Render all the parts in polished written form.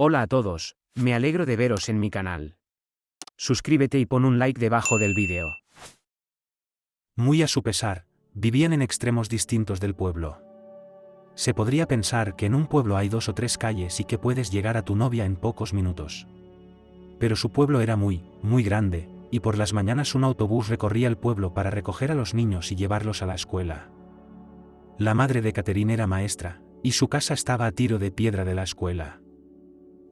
Hola a todos, me alegro de veros en mi canal. Suscríbete y pon un like debajo del vídeo. Muy a su pesar, vivían en extremos distintos del pueblo. Se podría pensar que en un pueblo hay 2 o 3 calles y que puedes llegar a tu novia en pocos minutos. Pero su pueblo era muy grande, y por las mañanas un autobús recorría el pueblo para recoger a los niños y llevarlos a la escuela. La madre de Catherine era maestra, y su casa estaba a tiro de piedra de la escuela.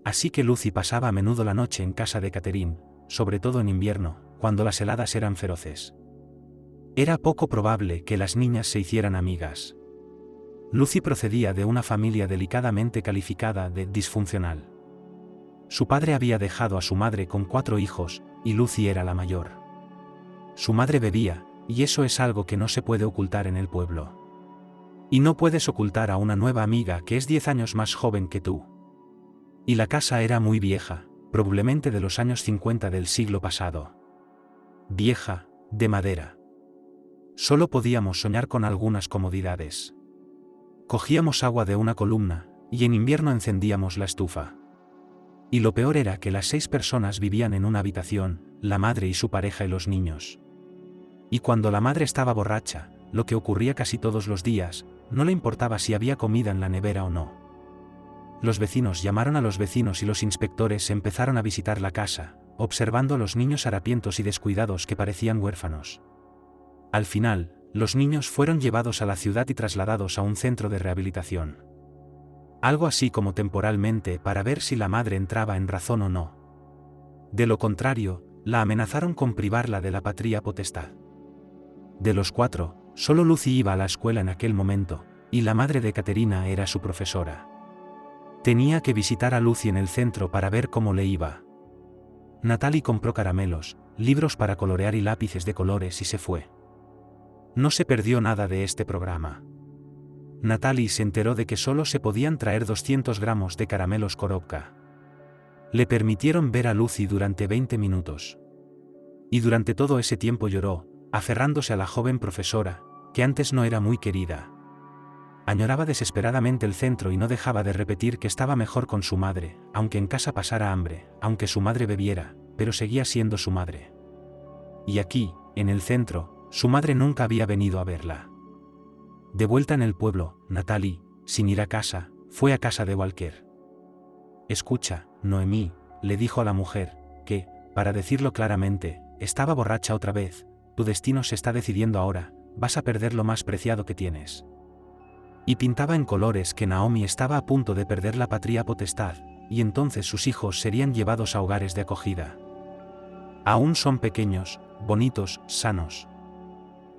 Así que Lucy pasaba a menudo la noche en casa de Catherine, sobre todo en invierno, cuando las heladas eran feroces. Era poco probable que las niñas se hicieran amigas. Lucy procedía de una familia delicadamente calificada de disfuncional. Su padre había dejado a su madre con 4 hijos, y Lucy era la mayor. Su madre bebía, y eso es algo que no se puede ocultar en el pueblo. Y no puedes ocultar a una nueva amiga que es 10 años más joven que tú. Y la casa era muy vieja, probablemente de los años 50 del siglo pasado. Vieja, de madera. Solo podíamos soñar con algunas comodidades. Cogíamos agua de una columna, y en invierno encendíamos la estufa. Y lo peor era que las 6 personas vivían en una habitación, la madre y su pareja y los niños. Y cuando la madre estaba borracha, lo que ocurría casi todos los días, no le importaba si había comida en la nevera o no. Los vecinos llamaron a los vecinos y los inspectores empezaron a visitar la casa, observando a los niños harapientos y descuidados que parecían huérfanos. Al final, los niños fueron llevados a la ciudad y trasladados a un centro de rehabilitación. Algo así como temporalmente para ver si la madre entraba en razón o no. De lo contrario, la amenazaron con privarla de la patria potestad. De los 4, solo Lucy iba a la escuela en aquel momento, y la madre de Caterina era su profesora. Tenía que visitar a Lucy en el centro para ver cómo le iba. Natalie compró caramelos, libros para colorear y lápices de colores y se fue. No se perdió nada de este programa. Natalie se enteró de que solo se podían traer 200 gramos de caramelos Korovka. Le permitieron ver a Lucy durante 20 minutos. Y durante todo ese tiempo lloró, aferrándose a la joven profesora, que antes no era muy querida. Añoraba desesperadamente el centro y no dejaba de repetir que estaba mejor con su madre, aunque en casa pasara hambre, aunque su madre bebiera, pero seguía siendo su madre. Y aquí, en el centro, su madre nunca había venido a verla. De vuelta en el pueblo, Natalie, sin ir a casa, fue a casa de Walker. «Escucha, Noemí», le dijo a la mujer, que, para decirlo claramente, estaba borracha otra vez, «tu destino se está decidiendo ahora, vas a perder lo más preciado que tienes». Y pintaba en colores que Naomi estaba a punto de perder la patria potestad, y entonces sus hijos serían llevados a hogares de acogida. Aún son pequeños, bonitos, sanos.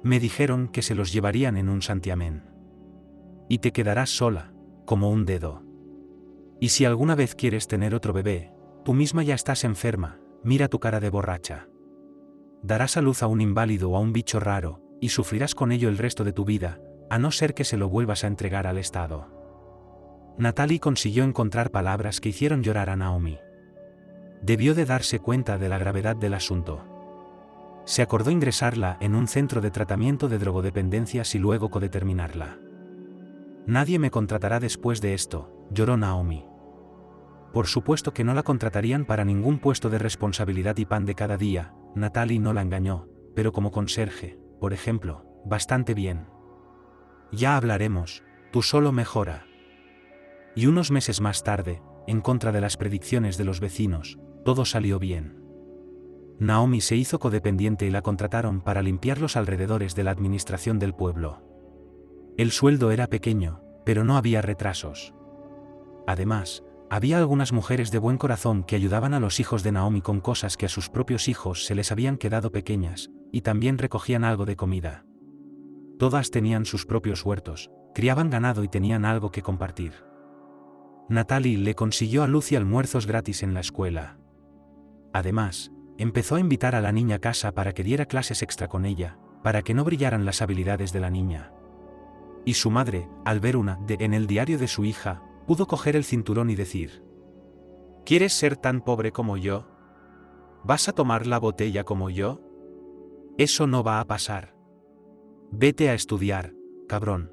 Me dijeron que se los llevarían en un santiamén. Y te quedarás sola, como un dedo. Y si alguna vez quieres tener otro bebé, tú misma ya estás enferma, mira tu cara de borracha. Darás a luz a un inválido o a un bicho raro, y sufrirás con ello el resto de tu vida, a no ser que se lo vuelvas a entregar al Estado. Natalie consiguió encontrar palabras que hicieron llorar a Naomi. Debió de darse cuenta de la gravedad del asunto. Se acordó ingresarla en un centro de tratamiento de drogodependencias y luego codeterminarla. Nadie me contratará después de esto, lloró Naomi. Por supuesto que no la contratarían para ningún puesto de responsabilidad y pan de cada día, Natalie no la engañó, pero como conserje, por ejemplo, bastante bien. Ya hablaremos, tú solo mejora. Y unos meses más tarde, en contra de las predicciones de los vecinos, todo salió bien. Naomi se hizo codependiente y la contrataron para limpiar los alrededores de la administración del pueblo. El sueldo era pequeño, pero no había retrasos. Además, había algunas mujeres de buen corazón que ayudaban a los hijos de Naomi con cosas que a sus propios hijos se les habían quedado pequeñas, y también recogían algo de comida. Todas tenían sus propios huertos, criaban ganado y tenían algo que compartir. Natalie le consiguió a Lucy almuerzos gratis en la escuela. Además, empezó a invitar a la niña a casa para que diera clases extra con ella, para que no brillaran las habilidades de la niña. Y su madre, al ver una D en el diario de su hija, pudo coger el cinturón y decir: «¿Quieres ser tan pobre como yo? ¿Vas a tomar la botella como yo? Eso no va a pasar. Vete a estudiar, cabrón».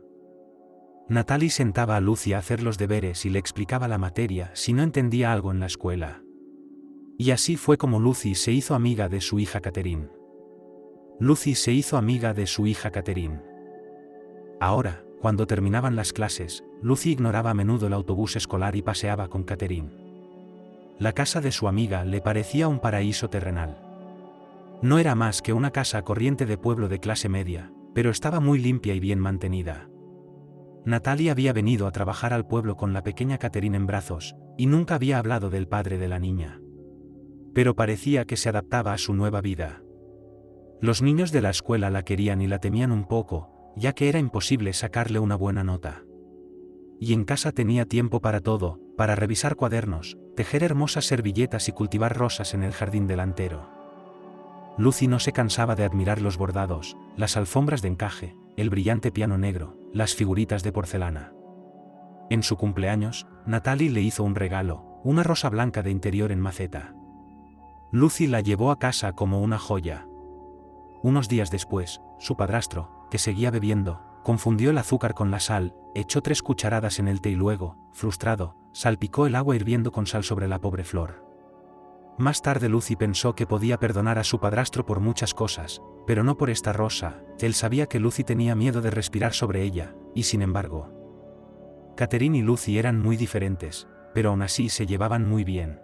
Natalie sentaba a Lucy a hacer los deberes y le explicaba la materia si no entendía algo en la escuela. Y así fue como Lucy se hizo amiga de su hija Catherine. Lucy se hizo amiga de su hija Catherine. Ahora, cuando terminaban las clases, Lucy ignoraba a menudo el autobús escolar y paseaba con Catherine. La casa de su amiga le parecía un paraíso terrenal. No era más que una casa corriente de pueblo de clase media, pero estaba muy limpia y bien mantenida. Natalie había venido a trabajar al pueblo con la pequeña Catherine en brazos, y nunca había hablado del padre de la niña. Pero parecía que se adaptaba a su nueva vida. Los niños de la escuela la querían y la temían un poco, ya que era imposible sacarle una buena nota. Y en casa tenía tiempo para todo, para revisar cuadernos, tejer hermosas servilletas y cultivar rosas en el jardín delantero. Lucy no se cansaba de admirar los bordados, las alfombras de encaje, el brillante piano negro, las figuritas de porcelana. En su cumpleaños, Natalie le hizo un regalo, una rosa blanca de interior en maceta. Lucy la llevó a casa como una joya. Unos días después, su padrastro, que seguía bebiendo, confundió el azúcar con la sal, echó 3 cucharadas en el té y luego, frustrado, salpicó el agua hirviendo con sal sobre la pobre flor. Más tarde Lucy pensó que podía perdonar a su padrastro por muchas cosas, pero no por esta rosa. Él sabía que Lucy tenía miedo de respirar sobre ella, y sin embargo. Catherine y Lucy eran muy diferentes, pero aún así se llevaban muy bien.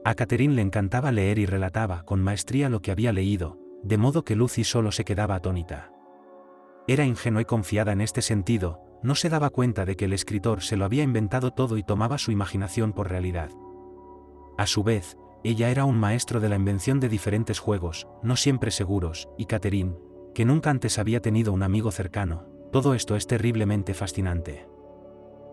A Catherine le encantaba leer y relataba con maestría lo que había leído, de modo que Lucy solo se quedaba atónita. Era ingenua y confiada en este sentido, no se daba cuenta de que el escritor se lo había inventado todo y tomaba su imaginación por realidad. A su vez, ella era un maestro de la invención de diferentes juegos, no siempre seguros, y Catherine, que nunca antes había tenido un amigo cercano, todo esto es terriblemente fascinante.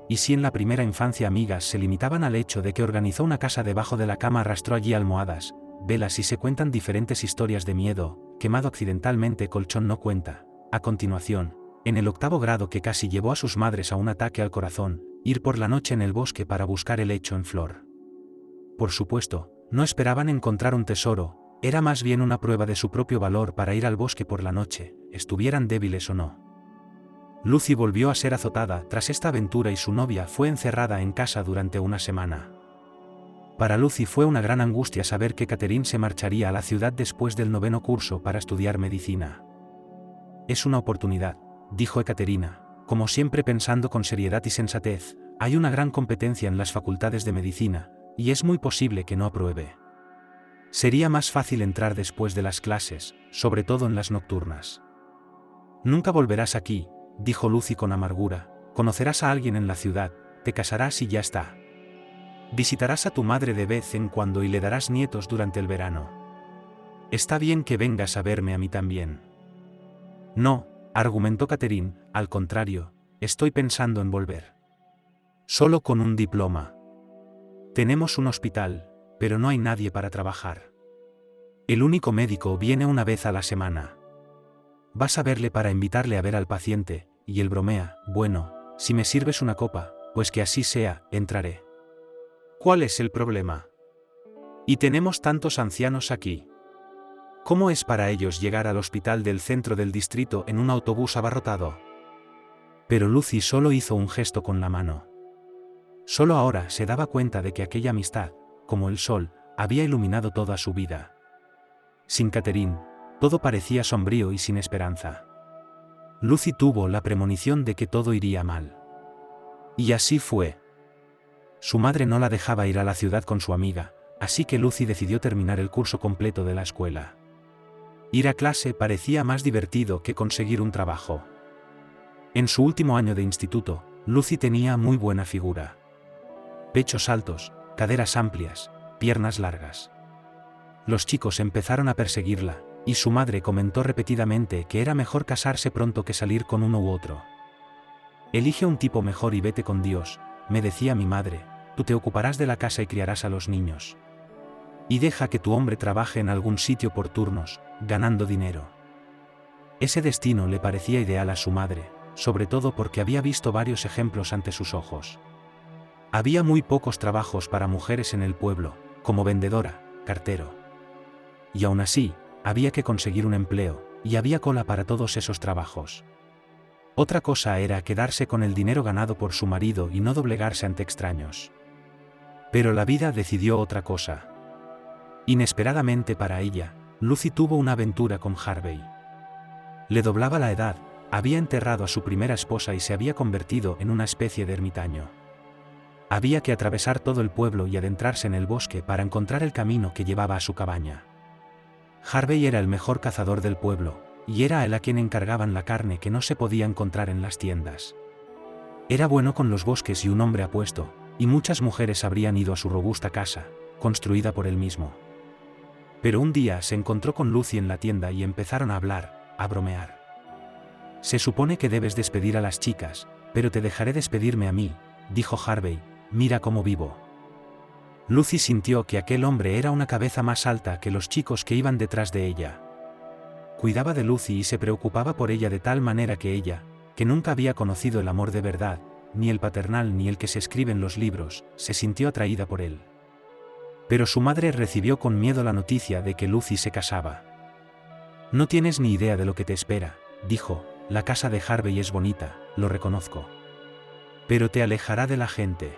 Y si en la primera infancia amigas se limitaban al hecho de que organizó una casa debajo de la cama, arrastró allí almohadas, velas y se cuentan diferentes historias de miedo, quemado accidentalmente colchón no cuenta. A continuación, en el 8º grado que casi llevó a sus madres a un ataque al corazón, ir por la noche en el bosque para buscar el hecho en flor. Por supuesto, no esperaban encontrar un tesoro, era más bien una prueba de su propio valor para ir al bosque por la noche, estuvieran débiles o no. Lucy volvió a ser azotada tras esta aventura y su novia fue encerrada en casa durante una semana. Para Lucy fue una gran angustia saber que Catherine se marcharía a la ciudad después del 9º curso para estudiar medicina. Es una oportunidad, dijo Ekaterina, como siempre pensando con seriedad y sensatez, hay una gran competencia en las facultades de medicina, y es muy posible que no apruebe. Sería más fácil entrar después de las clases, sobre todo en las nocturnas. Nunca volverás aquí, dijo Lucy con amargura, conocerás a alguien en la ciudad, te casarás y ya está. Visitarás a tu madre de vez en cuando y le darás nietos durante el verano. Está bien que vengas a verme a mí también. No, argumentó Catherine, al contrario, estoy pensando en volver. Solo con un diploma. Tenemos un hospital, pero no hay nadie para trabajar. El único médico viene una vez a la semana. Vas a verle para invitarle a ver al paciente, y él bromea, bueno, si me sirves una copa, pues que así sea, entraré. ¿Cuál es el problema? Y tenemos tantos ancianos aquí. ¿Cómo es para ellos llegar al hospital del centro del distrito en un autobús abarrotado? Pero Lucy solo hizo un gesto con la mano. Solo ahora se daba cuenta de que aquella amistad, como el sol, había iluminado toda su vida. Sin Catherine, todo parecía sombrío y sin esperanza. Lucy tuvo la premonición de que todo iría mal. Y así fue. Su madre no la dejaba ir a la ciudad con su amiga, así que Lucy decidió terminar el curso completo de la escuela. Ir a clase parecía más divertido que conseguir un trabajo. En su último año de instituto, Lucy tenía muy buena figura. Pechos altos, caderas amplias, piernas largas. Los chicos empezaron a perseguirla, y su madre comentó repetidamente que era mejor casarse pronto que salir con uno u otro. Elige un tipo mejor y vete con Dios, me decía mi madre, tú te ocuparás de la casa y criarás a los niños. Y deja que tu hombre trabaje en algún sitio por turnos, ganando dinero. Ese destino le parecía ideal a su madre, sobre todo porque había visto varios ejemplos ante sus ojos. Había muy pocos trabajos para mujeres en el pueblo, como vendedora, cartero. Y aún así, había que conseguir un empleo, y había cola para todos esos trabajos. Otra cosa era quedarse con el dinero ganado por su marido y no doblegarse ante extraños. Pero la vida decidió otra cosa. Inesperadamente para ella, Lucy tuvo una aventura con Harvey. Le doblaba la edad, había enterrado a su primera esposa y se había convertido en una especie de ermitaño. Había que atravesar todo el pueblo y adentrarse en el bosque para encontrar el camino que llevaba a su cabaña. Harvey era el mejor cazador del pueblo, y era a él a quien encargaban la carne que no se podía encontrar en las tiendas. Era bueno con los bosques y un hombre apuesto, y muchas mujeres habrían ido a su robusta casa, construida por él mismo. Pero un día se encontró con Lucy en la tienda y empezaron a hablar, a bromear. Se supone que debes despedir a las chicas, pero te dejaré despedirme a mí, dijo Harvey, mira cómo vivo. Lucy sintió que aquel hombre era una cabeza más alta que los chicos que iban detrás de ella. Cuidaba de Lucy y se preocupaba por ella de tal manera que ella, que nunca había conocido el amor de verdad, ni el paternal ni el que se escribe en los libros, se sintió atraída por él. Pero su madre recibió con miedo la noticia de que Lucy se casaba. No tienes ni idea de lo que te espera, dijo, la casa de Harvey es bonita, lo reconozco. Pero te alejará de la gente.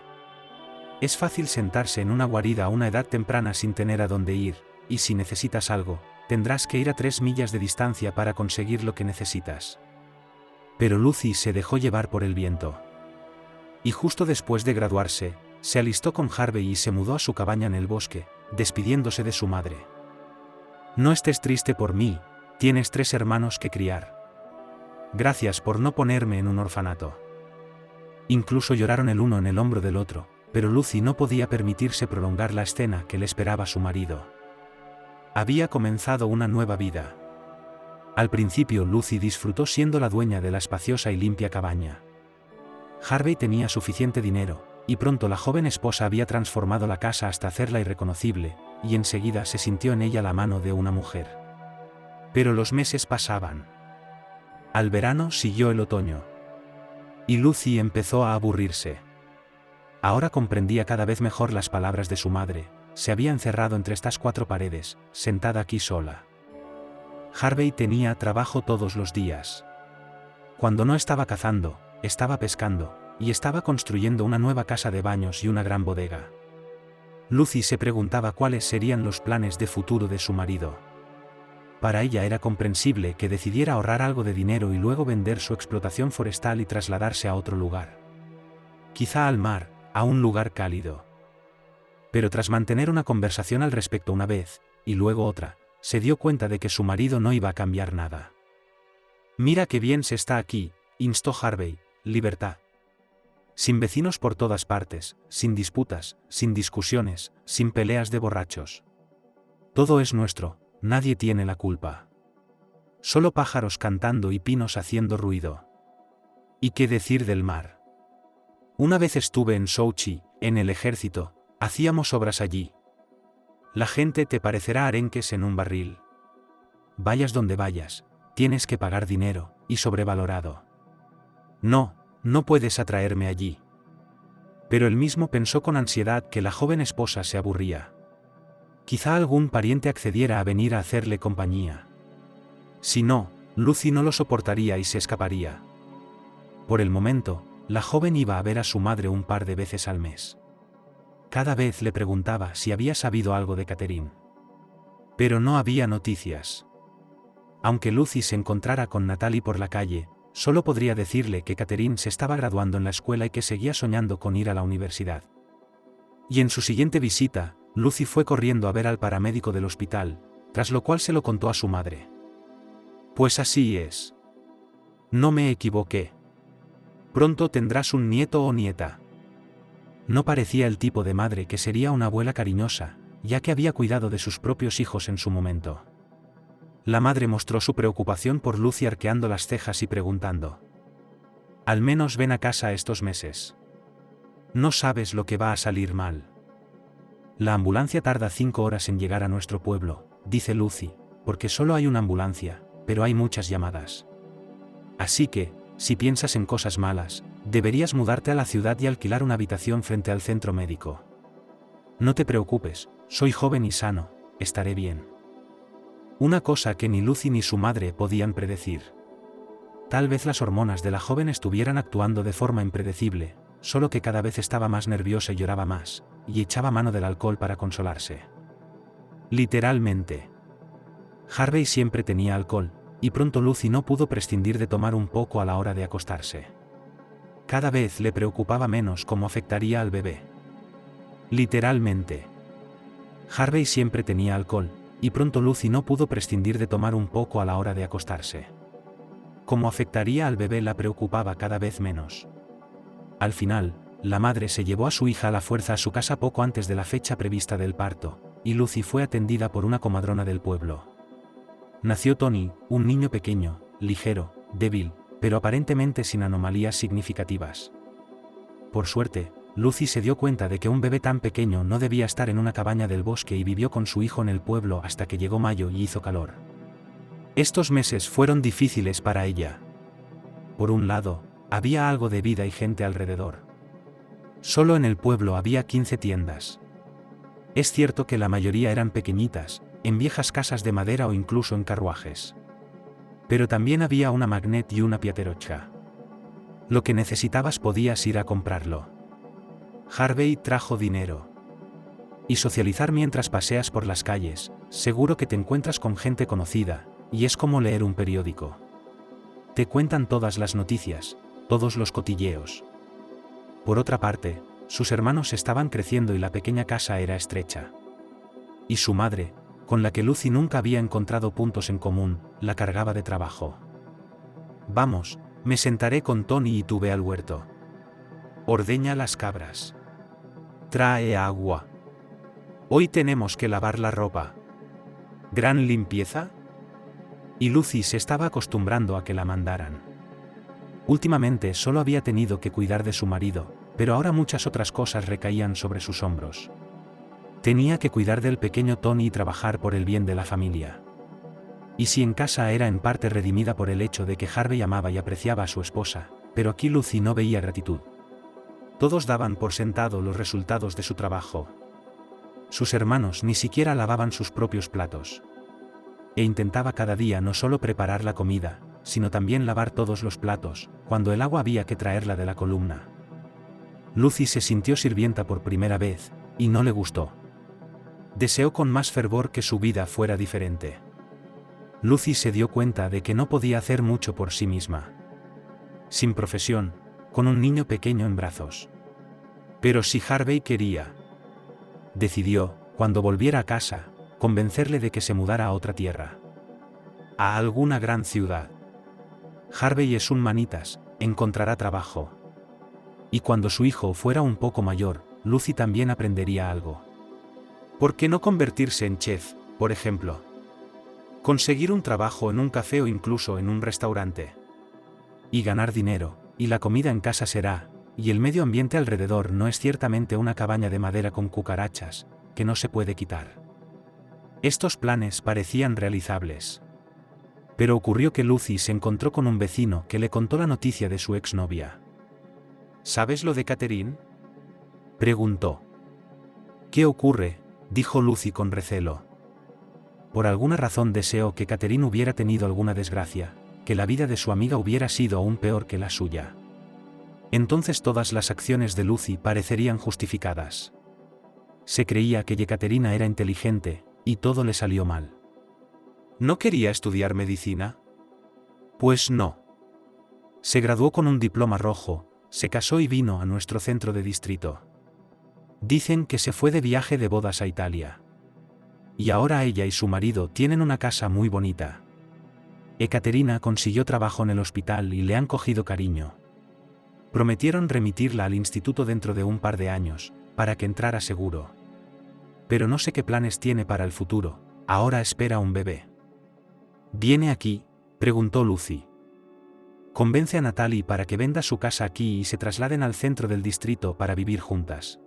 Es fácil sentarse en una guarida a una edad temprana sin tener a dónde ir, y si necesitas algo, tendrás que ir a 3 millas de distancia para conseguir lo que necesitas. Pero Lucy se dejó llevar por el viento. Y justo después de graduarse, se alistó con Harvey y se mudó a su cabaña en el bosque, despidiéndose de su madre. No estés triste por mí, tienes 3 hermanos que criar. Gracias por no ponerme en un orfanato. Incluso lloraron el uno en el hombro del otro, pero Lucy no podía permitirse prolongar la escena que le esperaba su marido. Había comenzado una nueva vida. Al principio Lucy disfrutó siendo la dueña de la espaciosa y limpia cabaña. Harvey tenía suficiente dinero, y pronto la joven esposa había transformado la casa hasta hacerla irreconocible, y enseguida se sintió en ella la mano de una mujer. Pero los meses pasaban. Al verano siguió el otoño. Y Lucy empezó a aburrirse. Ahora comprendía cada vez mejor las palabras de su madre, se había encerrado entre estas 4 paredes, sentada aquí sola. Harvey tenía trabajo todos los días. Cuando no estaba cazando, estaba pescando, y estaba construyendo una nueva casa de baños y una gran bodega. Lucy se preguntaba cuáles serían los planes de futuro de su marido. Para ella era comprensible que decidiera ahorrar algo de dinero y luego vender su explotación forestal y trasladarse a otro lugar. Quizá al mar, a un lugar cálido. Pero tras mantener una conversación al respecto una vez, y luego otra, se dio cuenta de que su marido no iba a cambiar nada. Mira qué bien se está aquí, instó Harvey, libertad. Sin vecinos por todas partes, sin disputas, sin discusiones, sin peleas de borrachos. Todo es nuestro, nadie tiene la culpa. Solo pájaros cantando y pinos haciendo ruido. ¿Y qué decir del mar? Una vez estuve en Sochi, en el ejército, hacíamos obras allí. La gente te parecerá arenques en un barril. Vayas donde vayas, tienes que pagar dinero, y sobrevalorado. No puedes atraerme allí. Pero él mismo pensó con ansiedad que la joven esposa se aburría. Quizá algún pariente accediera a venir a hacerle compañía. Si no, Lucy no lo soportaría y se escaparía. Por el momento, la joven iba a ver a su madre un par de veces al mes. Cada vez le preguntaba si había sabido algo de Catherine. Pero no había noticias. Aunque Lucy se encontrara con Natalie por la calle, solo podría decirle que Catherine se estaba graduando en la escuela y que seguía soñando con ir a la universidad. Y en su siguiente visita, Lucy fue corriendo a ver al paramédico del hospital, tras lo cual se lo contó a su madre. Pues así es. No me equivoqué. Pronto tendrás un nieto o nieta. No parecía el tipo de madre que sería una abuela cariñosa, ya que había cuidado de sus propios hijos en su momento. La madre mostró su preocupación por Lucy arqueando las cejas y preguntando. Al menos ven a casa estos meses. No sabes lo que va a salir mal. La ambulancia tarda 5 horas en llegar a nuestro pueblo, dice Lucy, porque solo hay una ambulancia, pero hay muchas llamadas. Así que, si piensas en cosas malas, deberías mudarte a la ciudad y alquilar una habitación frente al centro médico. No te preocupes, soy joven y sano, estaré bien. Una cosa que ni Lucy ni su madre podían predecir. Tal vez las hormonas de la joven estuvieran actuando de forma impredecible, solo que cada vez estaba más nerviosa y lloraba más, y echaba mano del alcohol para consolarse. Literalmente. Harvey siempre tenía alcohol, y pronto Lucy no pudo prescindir de tomar un poco a la hora de acostarse. Cada vez le preocupaba menos cómo afectaría al bebé. Literalmente. Harvey siempre tenía alcohol, y pronto Lucy no pudo prescindir de tomar un poco a la hora de acostarse. Cómo afectaría al bebé la preocupaba cada vez menos. Al final, la madre se llevó a su hija a la fuerza a su casa poco antes de la fecha prevista del parto, y Lucy fue atendida por una comadrona del pueblo. Nació Tony, un niño pequeño, ligero, débil, pero aparentemente sin anomalías significativas. Por suerte, Lucy se dio cuenta de que un bebé tan pequeño no debía estar en una cabaña del bosque y vivió con su hijo en el pueblo hasta que llegó mayo y hizo calor. Estos meses fueron difíciles para ella. Por un lado, había algo de vida y gente alrededor. Solo en el pueblo había 15 tiendas. Es cierto que la mayoría eran pequeñitas, en viejas casas de madera o incluso en carruajes. Pero también había una Magnet y una Piaterocha. Lo que necesitabas podías ir a comprarlo. Harvey trajo dinero. Y socializar mientras paseas por las calles, seguro que te encuentras con gente conocida, y es como leer un periódico. Te cuentan todas las noticias, todos los cotilleos. Por otra parte, sus hermanos estaban creciendo y la pequeña casa era estrecha. Y su madre, con la que Lucy nunca había encontrado puntos en común, la cargaba de trabajo. Vamos, me sentaré con Tony y tú ve al huerto. Ordeña las cabras. Trae agua. Hoy tenemos que lavar la ropa. ¿Gran limpieza? Y Lucy se estaba acostumbrando a que la mandaran. Últimamente solo había tenido que cuidar de su marido, pero ahora muchas otras cosas recaían sobre sus hombros. Tenía que cuidar del pequeño Tony y trabajar por el bien de la familia. Y si en casa era en parte redimida por el hecho de que Harvey amaba y apreciaba a su esposa, pero aquí Lucy no veía gratitud. Todos daban por sentado los resultados de su trabajo. Sus hermanos ni siquiera lavaban sus propios platos. E intentaba cada día no solo preparar la comida, sino también lavar todos los platos, cuando el agua había que traerla de la columna. Lucy se sintió sirvienta por primera vez, y no le gustó. Deseó con más fervor que su vida fuera diferente. Lucy se dio cuenta de que no podía hacer mucho por sí misma. Sin profesión, con un niño pequeño en brazos. Pero si Harvey quería, decidió, cuando volviera a casa, convencerle de que se mudara a otra tierra. A alguna gran ciudad. Harvey es un manitas, encontrará trabajo. Y cuando su hijo fuera un poco mayor, Lucy también aprendería algo. ¿Por qué no convertirse en chef, por ejemplo? Conseguir un trabajo en un café o incluso en un restaurante. Y ganar dinero, y la comida en casa será, y el medio ambiente alrededor no es ciertamente una cabaña de madera con cucarachas, que no se puede quitar. Estos planes parecían realizables. Pero ocurrió que Lucy se encontró con un vecino que le contó la noticia de su exnovia. ¿Sabes lo de Catherine?, preguntó. ¿Qué ocurre?, dijo Lucy con recelo. Por alguna razón deseó que Catherine hubiera tenido alguna desgracia, que la vida de su amiga hubiera sido aún peor que la suya. Entonces todas las acciones de Lucy parecerían justificadas. Se creía que Yekaterina era inteligente, y todo le salió mal. ¿No quería estudiar medicina? Pues no. Se graduó con un diploma rojo, se casó y vino a nuestro centro de distrito. Dicen que se fue de viaje de bodas a Italia. Y ahora ella y su marido tienen una casa muy bonita. Ekaterina consiguió trabajo en el hospital y le han cogido cariño. Prometieron remitirla al instituto dentro de un par de años, para que entrara seguro. Pero no sé qué planes tiene para el futuro, ahora espera un bebé. ¿Viene aquí?, preguntó Lucy. Convence a Natalie para que venda su casa aquí y se trasladen al centro del distrito para vivir juntas.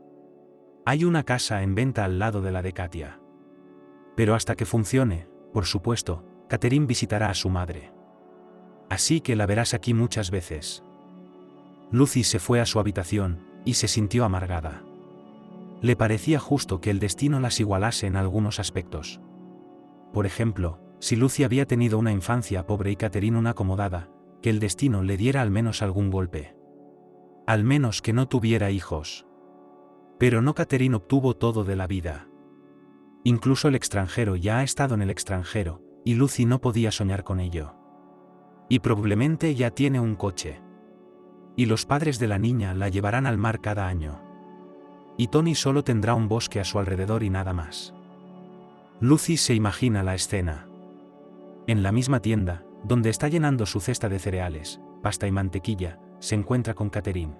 Hay una casa en venta al lado de la de Katia. Pero hasta que funcione, por supuesto, Catherine visitará a su madre. Así que la verás aquí muchas veces. Lucy se fue a su habitación, y se sintió amargada. Le parecía justo que el destino las igualase en algunos aspectos. Por ejemplo, si Lucy había tenido una infancia pobre y Catherine una acomodada, que el destino le diera al menos algún golpe. Al menos que no tuviera hijos. Pero no, Catherine obtuvo todo de la vida. Incluso el extranjero ya ha estado en el extranjero, y Lucy no podía soñar con ello. Y probablemente ya tiene un coche. Y los padres de la niña la llevarán al mar cada año. Y Tony solo tendrá un bosque a su alrededor y nada más. Lucy se imagina la escena. En la misma tienda, donde está llenando su cesta de cereales, pasta y mantequilla, se encuentra con Catherine.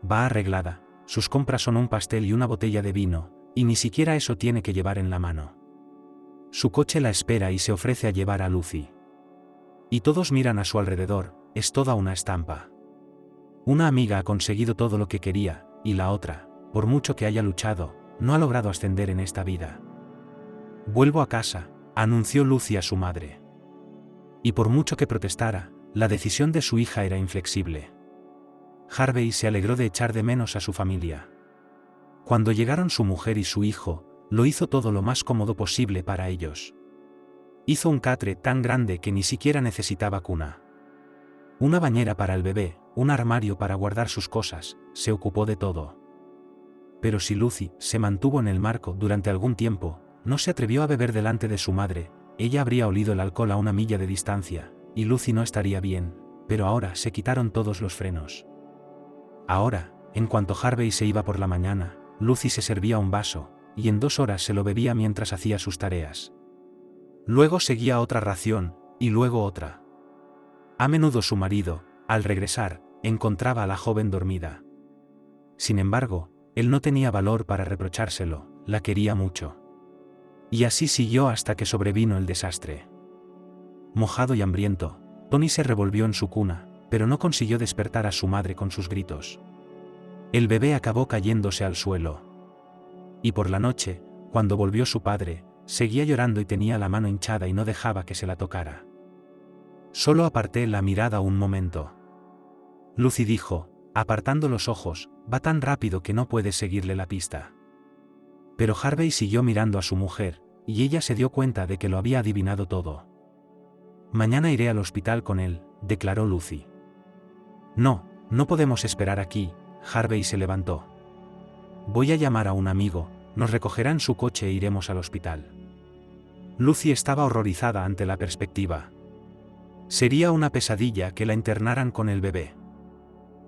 Va arreglada, sus compras son un pastel y una botella de vino, y ni siquiera eso tiene que llevar en la mano. Su coche la espera y se ofrece a llevar a Lucy. Y todos miran a su alrededor, es toda una estampa. Una amiga ha conseguido todo lo que quería, y la otra, por mucho que haya luchado, no ha logrado ascender en esta vida. Vuelvo a casa, anunció Lucy a su madre. Y por mucho que protestara, la decisión de su hija era inflexible. Harvey se alegró de echar de menos a su familia. Cuando llegaron su mujer y su hijo, lo hizo todo lo más cómodo posible para ellos. Hizo un catre tan grande que ni siquiera necesitaba cuna. Una bañera para el bebé, un armario para guardar sus cosas, se ocupó de todo. Pero si Lucy se mantuvo en el marco durante algún tiempo, no se atrevió a beber delante de su madre, ella habría olido el alcohol a una milla de distancia, y Lucy no estaría bien, pero ahora se quitaron todos los frenos. Ahora, en cuanto Harvey se iba por la mañana, Lucy se servía un vaso, y en 2 horas se lo bebía mientras hacía sus tareas. Luego seguía otra ración, y luego otra. A menudo su marido, al regresar, encontraba a la joven dormida. Sin embargo, él no tenía valor para reprochárselo, la quería mucho. Y así siguió hasta que sobrevino el desastre. Mojado y hambriento, Tony se revolvió en su cuna, pero no consiguió despertar a su madre con sus gritos. El bebé acabó cayéndose al suelo. Y por la noche, cuando volvió su padre, seguía llorando y tenía la mano hinchada y no dejaba que se la tocara. Solo aparté la mirada un momento. Lucy dijo, apartando los ojos, va tan rápido que no puedes seguirle la pista. Pero Harvey siguió mirando a su mujer, y ella se dio cuenta de que lo había adivinado todo. Mañana iré al hospital con él, declaró Lucy. No, no podemos esperar aquí, Harvey se levantó. Voy a llamar a un amigo, nos recogerá en su coche e iremos al hospital. Lucy estaba horrorizada ante la perspectiva. Sería una pesadilla que la internaran con el bebé.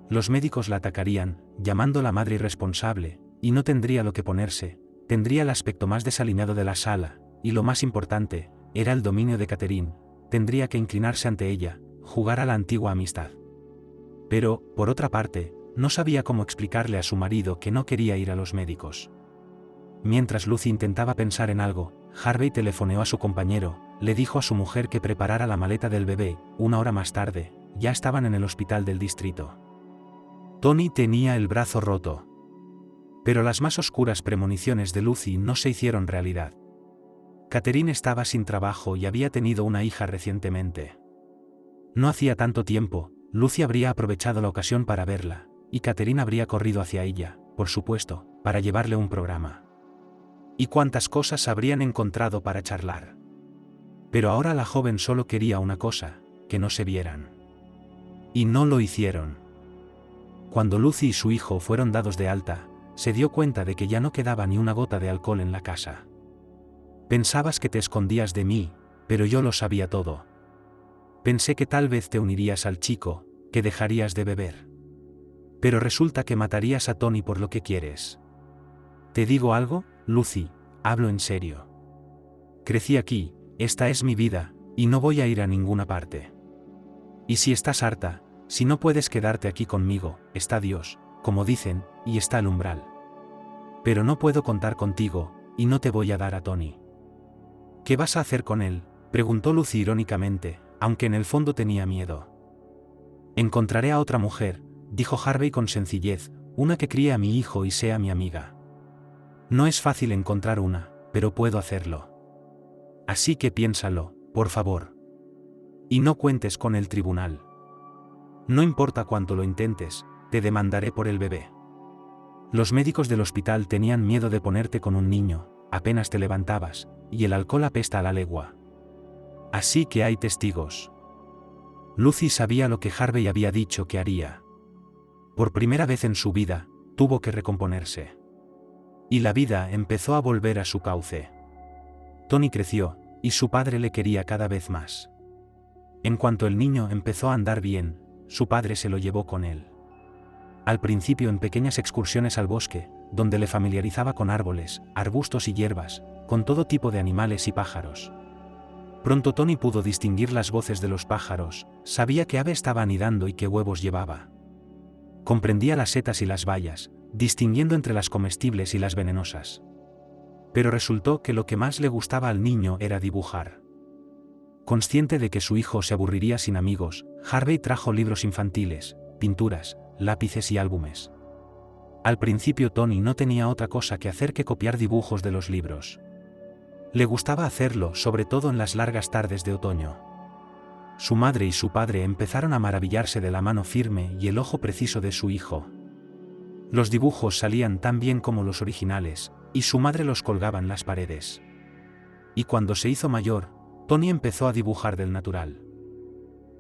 Los médicos la atacarían, llamando a la madre irresponsable, y no tendría lo que ponerse, tendría el aspecto más desaliñado de la sala, y lo más importante, era el dominio de Catherine, tendría que inclinarse ante ella, jugar a la antigua amistad. Pero, por otra parte, no sabía cómo explicarle a su marido que no quería ir a los médicos. Mientras Lucy intentaba pensar en algo, Harvey telefoneó a su compañero, le dijo a su mujer que preparara la maleta del bebé. 1 hora más tarde, ya estaban en el hospital del distrito. Tony tenía el brazo roto. Pero las más oscuras premoniciones de Lucy no se hicieron realidad. Catherine estaba sin trabajo y había tenido una hija recientemente. No hacía tanto tiempo, Lucy habría aprovechado la ocasión para verla, y Catherine habría corrido hacia ella, por supuesto, para llevarle un programa. Y cuántas cosas habrían encontrado para charlar. Pero ahora la joven solo quería una cosa, que no se vieran. Y no lo hicieron. Cuando Lucy y su hijo fueron dados de alta, se dio cuenta de que ya no quedaba ni una gota de alcohol en la casa. Pensabas que te escondías de mí, pero yo lo sabía todo. Pensé que tal vez te unirías al chico, que dejarías de beber. Pero resulta que matarías a Tony por lo que quieres. ¿Te digo algo, Lucy? Hablo en serio. Crecí aquí, esta es mi vida, y no voy a ir a ninguna parte. Y si estás harta, si no puedes quedarte aquí conmigo, está Dios, como dicen, y está el umbral. Pero no puedo contar contigo, y no te voy a dar a Tony. ¿Qué vas a hacer con él?, preguntó Lucy irónicamente, aunque en el fondo tenía miedo. Encontraré a otra mujer, dijo Harvey con sencillez, una que críe a mi hijo y sea mi amiga. No es fácil encontrar una, pero puedo hacerlo. Así que piénsalo, por favor. Y no cuentes con el tribunal. No importa cuánto lo intentes, te demandaré por el bebé. Los médicos del hospital tenían miedo de ponerte con un niño, apenas te levantabas, y el alcohol apesta a la legua. Así que hay testigos. Lucy sabía lo que Harvey había dicho que haría. Por primera vez en su vida, tuvo que recomponerse. Y la vida empezó a volver a su cauce. Tony creció, y su padre le quería cada vez más. En cuanto el niño empezó a andar bien, su padre se lo llevó con él. Al principio en pequeñas excursiones al bosque, donde le familiarizaba con árboles, arbustos y hierbas, con todo tipo de animales y pájaros. Pronto Tony pudo distinguir las voces de los pájaros, sabía qué ave estaba anidando y qué huevos llevaba. Comprendía las setas y las bayas, distinguiendo entre las comestibles y las venenosas. Pero resultó que lo que más le gustaba al niño era dibujar. Consciente de que su hijo se aburriría sin amigos, Harvey trajo libros infantiles, pinturas, lápices y álbumes. Al principio Tony no tenía otra cosa que hacer que copiar dibujos de los libros. Le gustaba hacerlo, sobre todo en las largas tardes de otoño. Su madre y su padre empezaron a maravillarse de la mano firme y el ojo preciso de su hijo. Los dibujos salían tan bien como los originales, y su madre los colgaba en las paredes. Y cuando se hizo mayor, Tony empezó a dibujar del natural.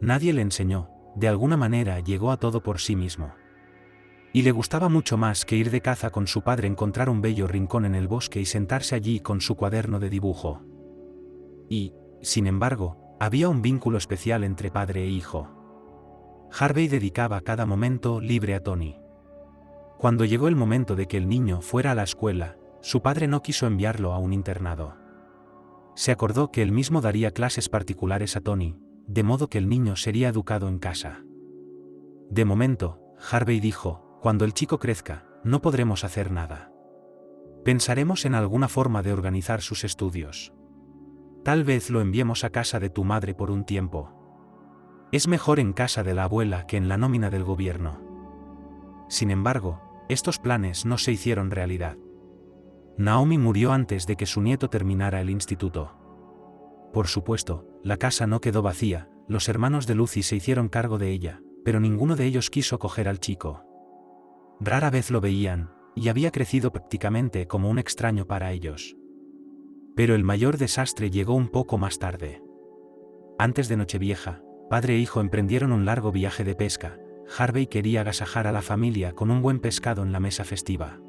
Nadie le enseñó, de alguna manera llegó a todo por sí mismo. Y le gustaba mucho más que ir de caza con su padre encontrar un bello rincón en el bosque y sentarse allí con su cuaderno de dibujo. Y, sin embargo, había un vínculo especial entre padre e hijo. Harvey dedicaba cada momento libre a Tony. Cuando llegó el momento de que el niño fuera a la escuela, su padre no quiso enviarlo a un internado. Se acordó que él mismo daría clases particulares a Tony, de modo que el niño sería educado en casa. De momento, Harvey dijo, cuando el chico crezca, no podremos hacer nada. Pensaremos en alguna forma de organizar sus estudios. Tal vez lo enviemos a casa de tu madre por un tiempo. Es mejor en casa de la abuela que en la nómina del gobierno. Sin embargo, estos planes no se hicieron realidad. Naomi murió antes de que su nieto terminara el instituto. Por supuesto, la casa no quedó vacía, los hermanos de Lucy se hicieron cargo de ella, pero ninguno de ellos quiso coger al chico. Rara vez lo veían, y había crecido prácticamente como un extraño para ellos. Pero el mayor desastre llegó un poco más tarde. Antes de Nochevieja, padre e hijo emprendieron un largo viaje de pesca. Harvey quería agasajar a la familia con un buen pescado en la mesa festiva.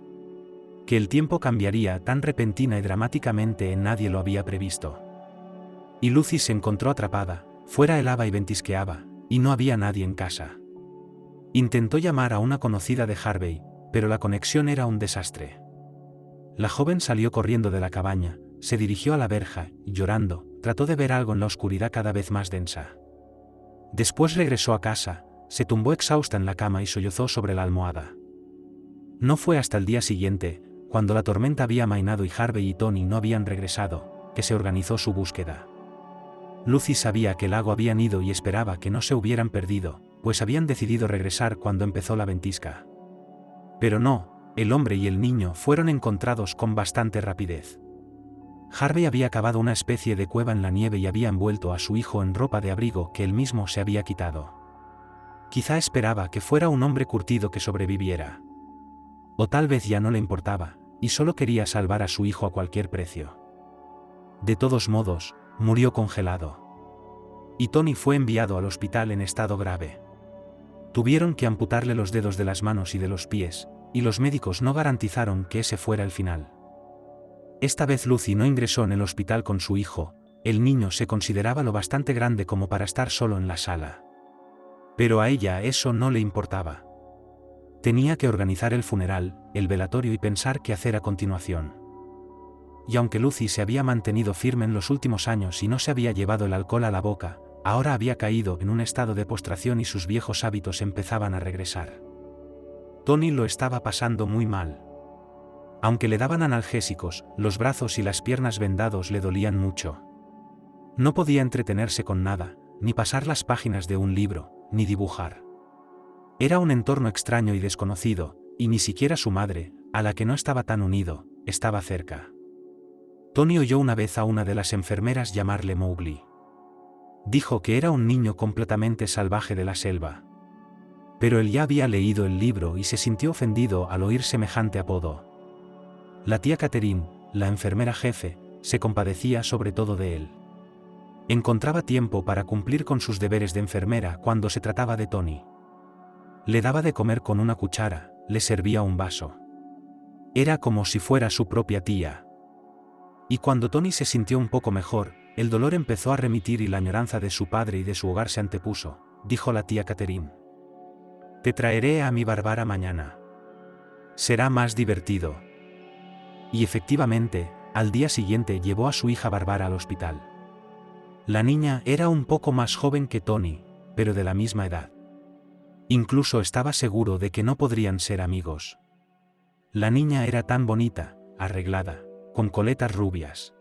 Que el tiempo cambiaría tan repentina y dramáticamente nadie lo había previsto. Y Lucy se encontró atrapada, fuera helaba y ventisqueaba, y no había nadie en casa. Intentó llamar a una conocida de Harvey, pero la conexión era un desastre. La joven salió corriendo de la cabaña, se dirigió a la verja, y llorando, trató de ver algo en la oscuridad cada vez más densa. Después regresó a casa, se tumbó exhausta en la cama y sollozó sobre la almohada. No fue hasta el día siguiente, cuando la tormenta había amainado y Harvey y Tony no habían regresado, que se organizó su búsqueda. Lucy sabía que el lago habían ido y esperaba que no se hubieran perdido, pues habían decidido regresar cuando empezó la ventisca. Pero no, el hombre y el niño fueron encontrados con bastante rapidez. Harvey había cavado una especie de cueva en la nieve y había envuelto a su hijo en ropa de abrigo que él mismo se había quitado. Quizá esperaba que fuera un hombre curtido que sobreviviera. O tal vez ya no le importaba, y solo quería salvar a su hijo a cualquier precio. De todos modos, murió congelado. Y Tony fue enviado al hospital en estado grave. Tuvieron que amputarle los dedos de las manos y de los pies, y los médicos no garantizaron que ese fuera el final. Esta vez Lucy no ingresó en el hospital con su hijo, el niño se consideraba lo bastante grande como para estar solo en la sala. Pero a ella eso no le importaba. Tenía que organizar el funeral, el velatorio y pensar qué hacer a continuación. Y aunque Lucy se había mantenido firme en los últimos años y no se había llevado el alcohol a la boca, ahora había caído en un estado de postración y sus viejos hábitos empezaban a regresar. Tony lo estaba pasando muy mal. Aunque le daban analgésicos, los brazos y las piernas vendados le dolían mucho. No podía entretenerse con nada, ni pasar las páginas de un libro, ni dibujar. Era un entorno extraño y desconocido, y ni siquiera su madre, a la que no estaba tan unido, estaba cerca. Tony oyó una vez a una de las enfermeras llamarle Mowgli. Dijo que era un niño completamente salvaje de la selva. Pero él ya había leído el libro y se sintió ofendido al oír semejante apodo. La tía Catherine, la enfermera jefe, se compadecía sobre todo de él. Encontraba tiempo para cumplir con sus deberes de enfermera cuando se trataba de Tony. Le daba de comer con una cuchara, le servía un vaso. Era como si fuera su propia tía. Y cuando Tony se sintió un poco mejor, el dolor empezó a remitir y la añoranza de su padre y de su hogar se antepuso, dijo la tía Catherine. Te traeré a mi Bárbara mañana. Será más divertido. Y efectivamente, al día siguiente llevó a su hija Bárbara al hospital. La niña era un poco más joven que Tony, pero de la misma edad. Incluso estaba seguro de que no podrían ser amigos. La niña era tan bonita, arreglada, con coletas rubias.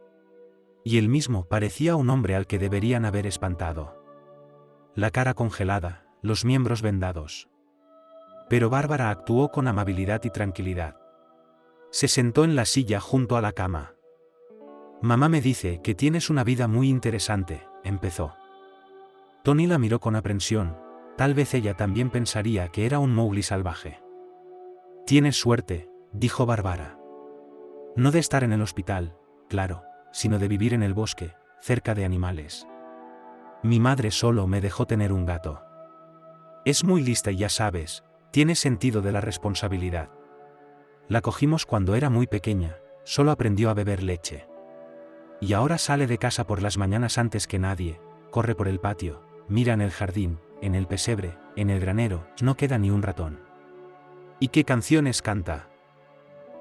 Y él mismo parecía un hombre al que deberían haber espantado. La cara congelada, los miembros vendados. Pero Bárbara actuó con amabilidad y tranquilidad. Se sentó en la silla junto a la cama. Mamá me dice que tienes una vida muy interesante, empezó. Tony la miró con aprensión, tal vez ella también pensaría que era un Mowgli salvaje. Tienes suerte, dijo Bárbara. No de estar en el hospital, claro, sino de vivir en el bosque, cerca de animales. Mi madre solo me dejó tener un gato. Es muy lista y ya sabes, tiene sentido de la responsabilidad. La cogimos cuando era muy pequeña, solo aprendió a beber leche. Y ahora sale de casa por las mañanas antes que nadie, corre por el patio, mira en el jardín, en el pesebre, en el granero, no queda ni un ratón. ¿Y qué canciones canta?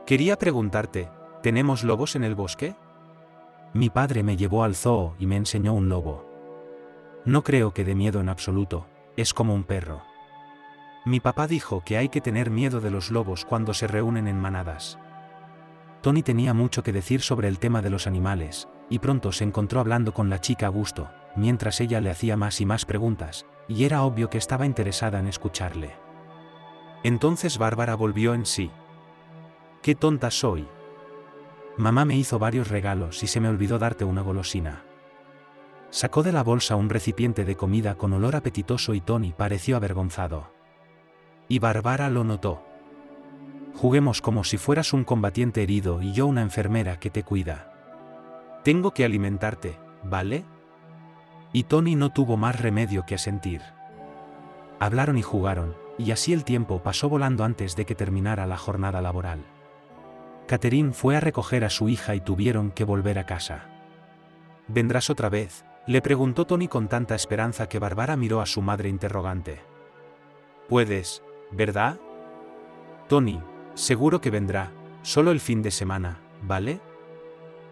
Quería preguntarte, ¿tenemos lobos en el bosque? Mi padre me llevó al zoo y me enseñó un lobo. No creo que dé miedo en absoluto, es como un perro. Mi papá dijo que hay que tener miedo de los lobos cuando se reúnen en manadas. Tony tenía mucho que decir sobre el tema de los animales, y pronto se encontró hablando con la chica a gusto, mientras ella le hacía más y más preguntas, y era obvio que estaba interesada en escucharle. Entonces Bárbara volvió en sí. ¡Qué tonta soy! Mamá me hizo varios regalos y se me olvidó darte una golosina. Sacó de la bolsa un recipiente de comida con olor apetitoso y Tony pareció avergonzado. Y Bárbara lo notó. Juguemos como si fueras un combatiente herido y yo una enfermera que te cuida. Tengo que alimentarte, ¿vale? Y Tony no tuvo más remedio que asentir. Hablaron y jugaron, y así el tiempo pasó volando antes de que terminara la jornada laboral. Catherine fue a recoger a su hija y tuvieron que volver a casa. ¿Vendrás otra vez?, le preguntó Tony con tanta esperanza que Bárbara miró a su madre interrogante. Puedes, ¿verdad? Tony, seguro que vendrá, solo el fin de semana, ¿vale?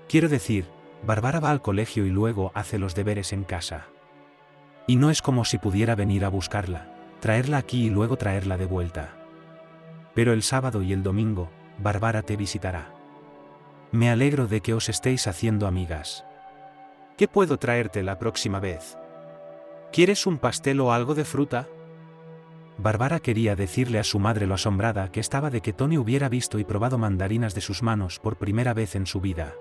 Quiero decir, Bárbara va al colegio y luego hace los deberes en casa. Y no es como si pudiera venir a buscarla, traerla aquí y luego traerla de vuelta. Pero el sábado y el domingo, Bárbara te visitará. Me alegro de que os estéis haciendo amigas. ¿Qué puedo traerte la próxima vez? ¿Quieres un pastel o algo de fruta? Bárbara quería decirle a su madre lo asombrada que estaba de que Tony hubiera visto y probado mandarinas de sus manos por primera vez en su vida.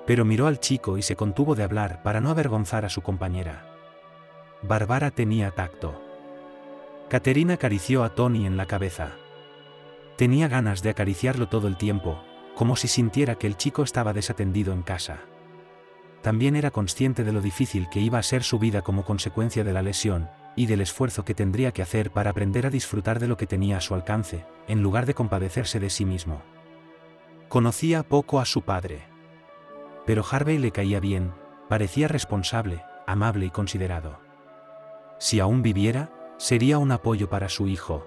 Pero miró al chico y se contuvo de hablar para no avergonzar a su compañera. Bárbara tenía tacto. Catherine acarició a Tony en la cabeza. Tenía ganas de acariciarlo todo el tiempo, como si sintiera que el chico estaba desatendido en casa. También era consciente de lo difícil que iba a ser su vida como consecuencia de la lesión, y del esfuerzo que tendría que hacer para aprender a disfrutar de lo que tenía a su alcance, en lugar de compadecerse de sí mismo. Conocía poco a su padre. Pero Harvey le caía bien, parecía responsable, amable y considerado. Si aún viviera, sería un apoyo para su hijo.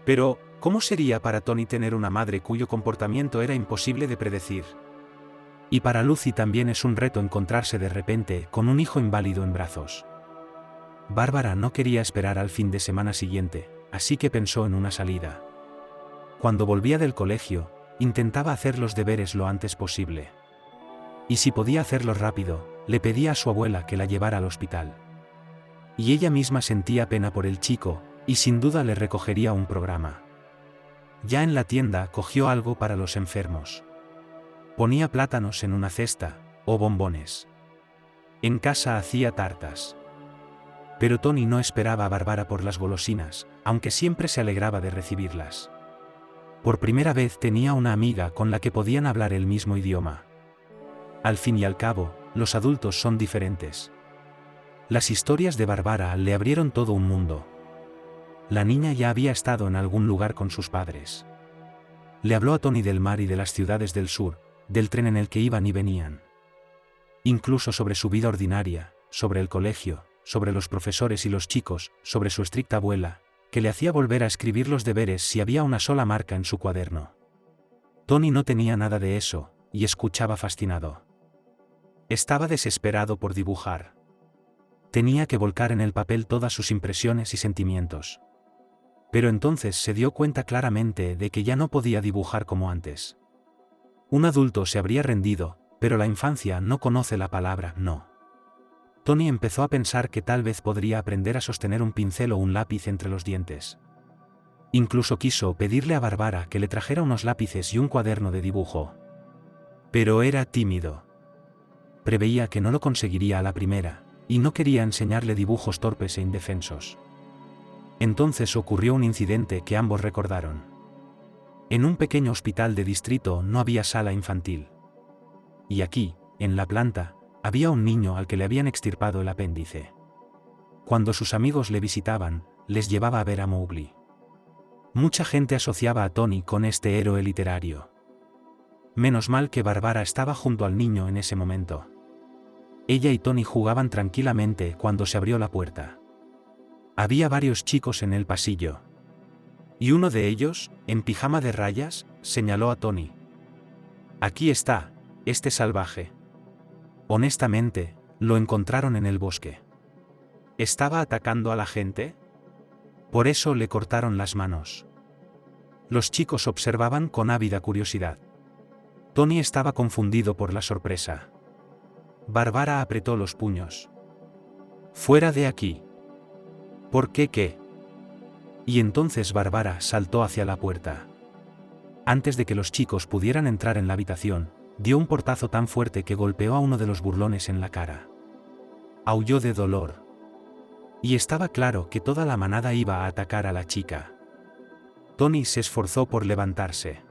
Pero, ¿cómo sería para Tony tener una madre cuyo comportamiento era imposible de predecir? Y para Lucy también es un reto encontrarse de repente con un hijo inválido en brazos. Bárbara no quería esperar al fin de semana siguiente, así que pensó en una salida. Cuando volvía del colegio, intentaba hacer los deberes lo antes posible. Y si podía hacerlo rápido, le pedía a su abuela que la llevara al hospital. Y ella misma sentía pena por el chico, y sin duda le recogería un programa. Ya en la tienda cogió algo para los enfermos. Ponía plátanos en una cesta, o bombones. En casa hacía tartas. Pero Tony no esperaba a Bárbara por las golosinas, aunque siempre se alegraba de recibirlas. Por primera vez tenía una amiga con la que podían hablar el mismo idioma. Al fin y al cabo, los adultos son diferentes. Las historias de Bárbara le abrieron todo un mundo. La niña ya había estado en algún lugar con sus padres. Le habló a Tony del mar y de las ciudades del sur, del tren en el que iban y venían. Incluso sobre su vida ordinaria, sobre el colegio, sobre los profesores y los chicos, sobre su estricta abuela, que le hacía volver a escribir los deberes si había una sola marca en su cuaderno. Tony no tenía nada de eso, y escuchaba fascinado. Estaba desesperado por dibujar. Tenía que volcar en el papel todas sus impresiones y sentimientos. Pero entonces se dio cuenta claramente de que ya no podía dibujar como antes. Un adulto se habría rendido, pero la infancia no conoce la palabra no. Tony empezó a pensar que tal vez podría aprender a sostener un pincel o un lápiz entre los dientes. Incluso quiso pedirle a Bárbara que le trajera unos lápices y un cuaderno de dibujo. Pero era tímido. Preveía que no lo conseguiría a la primera, y no quería enseñarle dibujos torpes e indefensos. Entonces ocurrió un incidente que ambos recordaron. En un pequeño hospital de distrito no había sala infantil. Y aquí, en la planta, había un niño al que le habían extirpado el apéndice. Cuando sus amigos le visitaban, les llevaba a ver a Mowgli. Mucha gente asociaba a Tony con este héroe literario. Menos mal que Bárbara estaba junto al niño en ese momento. Ella y Tony jugaban tranquilamente cuando se abrió la puerta. Había varios chicos en el pasillo. Y uno de ellos, en pijama de rayas, señaló a Tony. Aquí está, este salvaje. Honestamente, lo encontraron en el bosque. ¿Estaba atacando a la gente? Por eso le cortaron las manos. Los chicos observaban con ávida curiosidad. Tony estaba confundido por la sorpresa. Bárbara apretó los puños. ¡Fuera de aquí! ¿Por qué qué? Y entonces Bárbara saltó hacia la puerta. Antes de que los chicos pudieran entrar en la habitación, dio un portazo tan fuerte que golpeó a uno de los burlones en la cara. Aulló de dolor. Y estaba claro que toda la manada iba a atacar a la chica. Tony se esforzó por levantarse.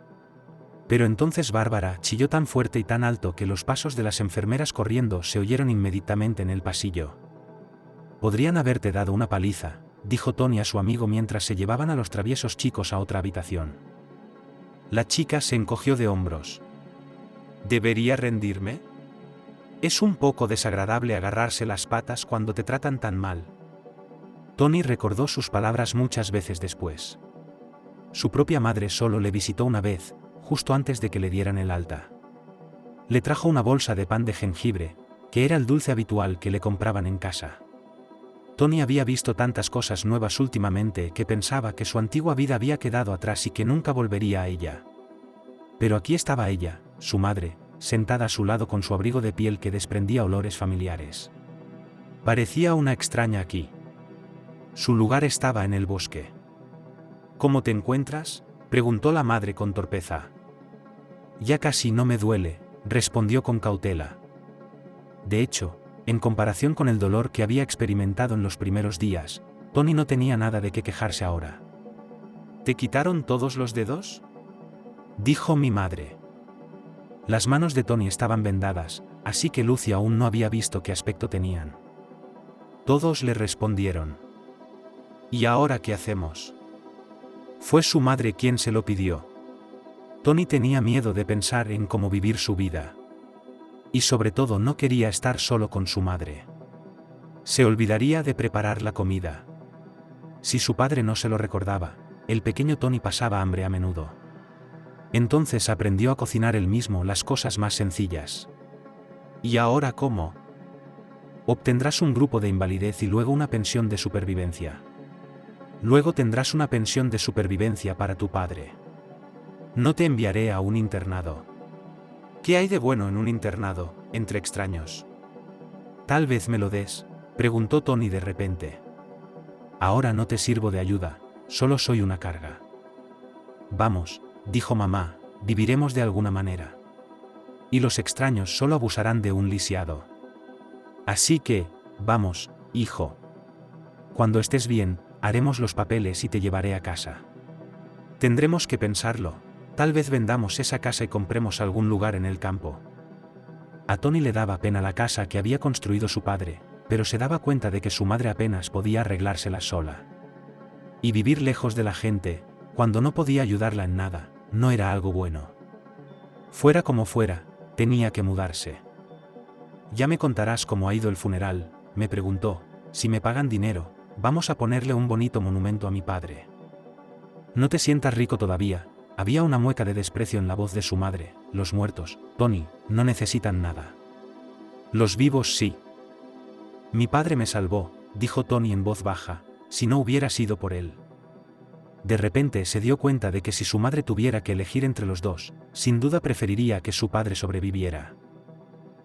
Pero entonces Bárbara chilló tan fuerte y tan alto que los pasos de las enfermeras corriendo se oyeron inmediatamente en el pasillo. Podrían haberte dado una paliza, dijo Tony a su amigo mientras se llevaban a los traviesos chicos a otra habitación. La chica se encogió de hombros. ¿Debería rendirme? Es un poco desagradable agarrarse las patas cuando te tratan tan mal. Tony recordó sus palabras muchas veces después. Su propia madre solo le visitó una vez, justo antes de que le dieran el alta. Le trajo una bolsa de pan de jengibre, que era el dulce habitual que le compraban en casa. Tony había visto tantas cosas nuevas últimamente que pensaba que su antigua vida había quedado atrás y que nunca volvería a ella. Pero aquí estaba ella, su madre, sentada a su lado con su abrigo de piel que desprendía olores familiares. Parecía una extraña aquí. Su lugar estaba en el bosque. ¿Cómo te encuentras?, preguntó la madre con torpeza. Ya casi no me duele, respondió con cautela. De hecho, en comparación con el dolor que había experimentado en los primeros días, Tony no tenía nada de qué quejarse ahora. ¿Te quitaron todos los dedos?, dijo mi madre. Las manos de Tony estaban vendadas, así que Lucy aún no había visto qué aspecto tenían. Todos le respondieron. ¿Y ahora qué hacemos? Fue su madre quien se lo pidió. Tony tenía miedo de pensar en cómo vivir su vida. Y sobre todo no quería estar solo con su madre. Se olvidaría de preparar la comida. Si su padre no se lo recordaba, el pequeño Tony pasaba hambre a menudo. Entonces aprendió a cocinar él mismo las cosas más sencillas. ¿Y ahora cómo? Obtendrás un grupo de invalidez y luego una pensión de supervivencia. Luego tendrás una pensión de supervivencia para tu padre. No te enviaré a un internado. ¿Qué hay de bueno en un internado, entre extraños? Tal vez me lo des, preguntó Tony de repente. Ahora no te sirvo de ayuda, solo soy una carga. Vamos, dijo mamá, viviremos de alguna manera. Y los extraños solo abusarán de un lisiado. Así que, vamos, hijo. Cuando estés bien, haremos los papeles y te llevaré a casa. Tendremos que pensarlo, tal vez vendamos esa casa y compremos algún lugar en el campo. A Tony le daba pena la casa que había construido su padre, pero se daba cuenta de que su madre apenas podía arreglársela sola. Y vivir lejos de la gente, cuando no podía ayudarla en nada, no era algo bueno. Fuera como fuera, tenía que mudarse. «Ya me contarás cómo ha ido el funeral», me preguntó. «Si me pagan dinero, vamos a ponerle un bonito monumento a mi padre». «No te sientas rico todavía», había una mueca de desprecio en la voz de su madre. «Los muertos, Tony, no necesitan nada. Los vivos sí». «Mi padre me salvó», dijo Tony en voz baja, «si no hubiera sido por él». De repente se dio cuenta de que si su madre tuviera que elegir entre los dos, sin duda preferiría que su padre sobreviviera.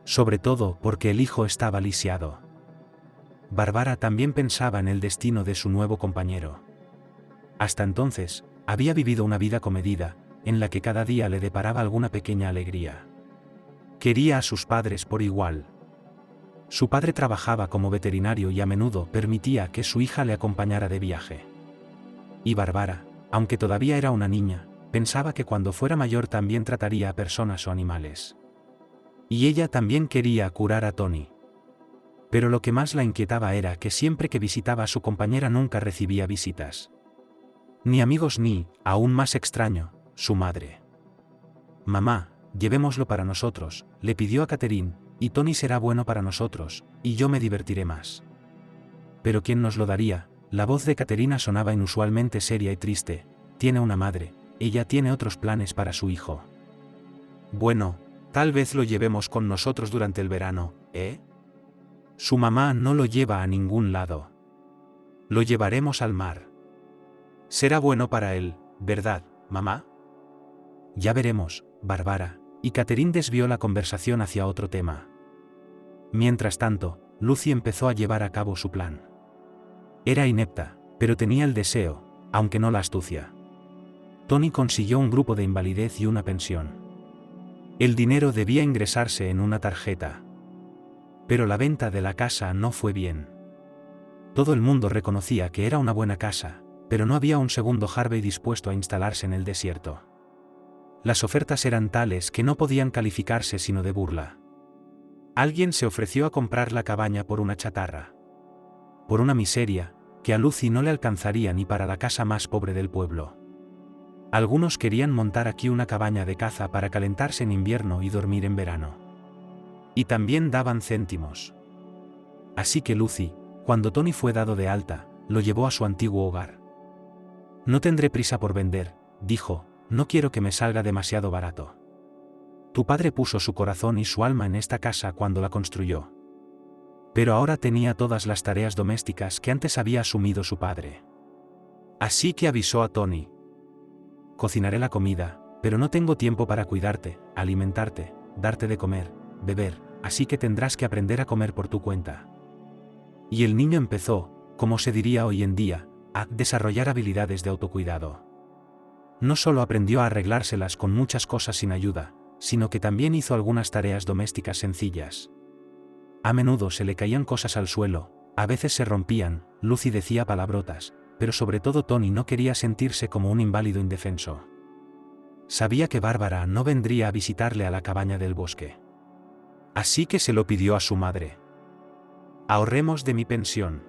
Sobre todo porque el hijo estaba lisiado. Bárbara también pensaba en el destino de su nuevo compañero. Hasta entonces, había vivido una vida comedida, en la que cada día le deparaba alguna pequeña alegría. Quería a sus padres por igual. Su padre trabajaba como veterinario y a menudo permitía que su hija le acompañara de viaje. Y Bárbara, aunque todavía era una niña, pensaba que cuando fuera mayor también trataría a personas o animales. Y ella también quería curar a Tony. Pero lo que más la inquietaba era que siempre que visitaba a su compañera nunca recibía visitas. Ni amigos ni, aún más extraño, su madre. «Mamá, llevémoslo para nosotros», le pidió a Catherine, «y Tony será bueno para nosotros, y yo me divertiré más». «¿Pero quién nos lo daría?». La voz de Caterina sonaba inusualmente seria y triste. «Tiene una madre, ella tiene otros planes para su hijo». «Bueno, tal vez lo llevemos con nosotros durante el verano, ¿eh? Su mamá no lo lleva a ningún lado. Lo llevaremos al mar. Será bueno para él, ¿verdad, mamá?». «Ya veremos, Bárbara», y Catherine desvió la conversación hacia otro tema. Mientras tanto, Lucy empezó a llevar a cabo su plan. Era inepta, pero tenía el deseo, aunque no la astucia. Tony consiguió un grupo de invalidez y una pensión. El dinero debía ingresarse en una tarjeta. Pero la venta de la casa no fue bien. Todo el mundo reconocía que era una buena casa, pero no había un segundo Harvey dispuesto a instalarse en el desierto. Las ofertas eran tales que no podían calificarse sino de burla. Alguien se ofreció a comprar la cabaña por una chatarra. Por una miseria, que a Lucy no le alcanzaría ni para la casa más pobre del pueblo. Algunos querían montar aquí una cabaña de caza para calentarse en invierno y dormir en verano. Y también daban céntimos. Así que Lucy, cuando Tony fue dado de alta, lo llevó a su antiguo hogar. «No tendré prisa por vender», dijo, «no quiero que me salga demasiado barato. Tu padre puso su corazón y su alma en esta casa cuando la construyó. Pero ahora tenía todas las tareas domésticas que antes había asumido su padre. Así que avisó a Tony. «Cocinaré la comida, pero no tengo tiempo para cuidarte, alimentarte, darte de comer, beber, así que tendrás que aprender a comer por tu cuenta». Y el niño empezó, como se diría hoy en día, a desarrollar habilidades de autocuidado. No solo aprendió a arreglárselas con muchas cosas sin ayuda, sino que también hizo algunas tareas domésticas sencillas. A menudo se le caían cosas al suelo, a veces se rompían, Lucy decía palabrotas, pero sobre todo Tony no quería sentirse como un inválido indefenso. Sabía que Bárbara no vendría a visitarle a la cabaña del bosque. Así que se lo pidió a su madre. «Ahorremos de mi pensión.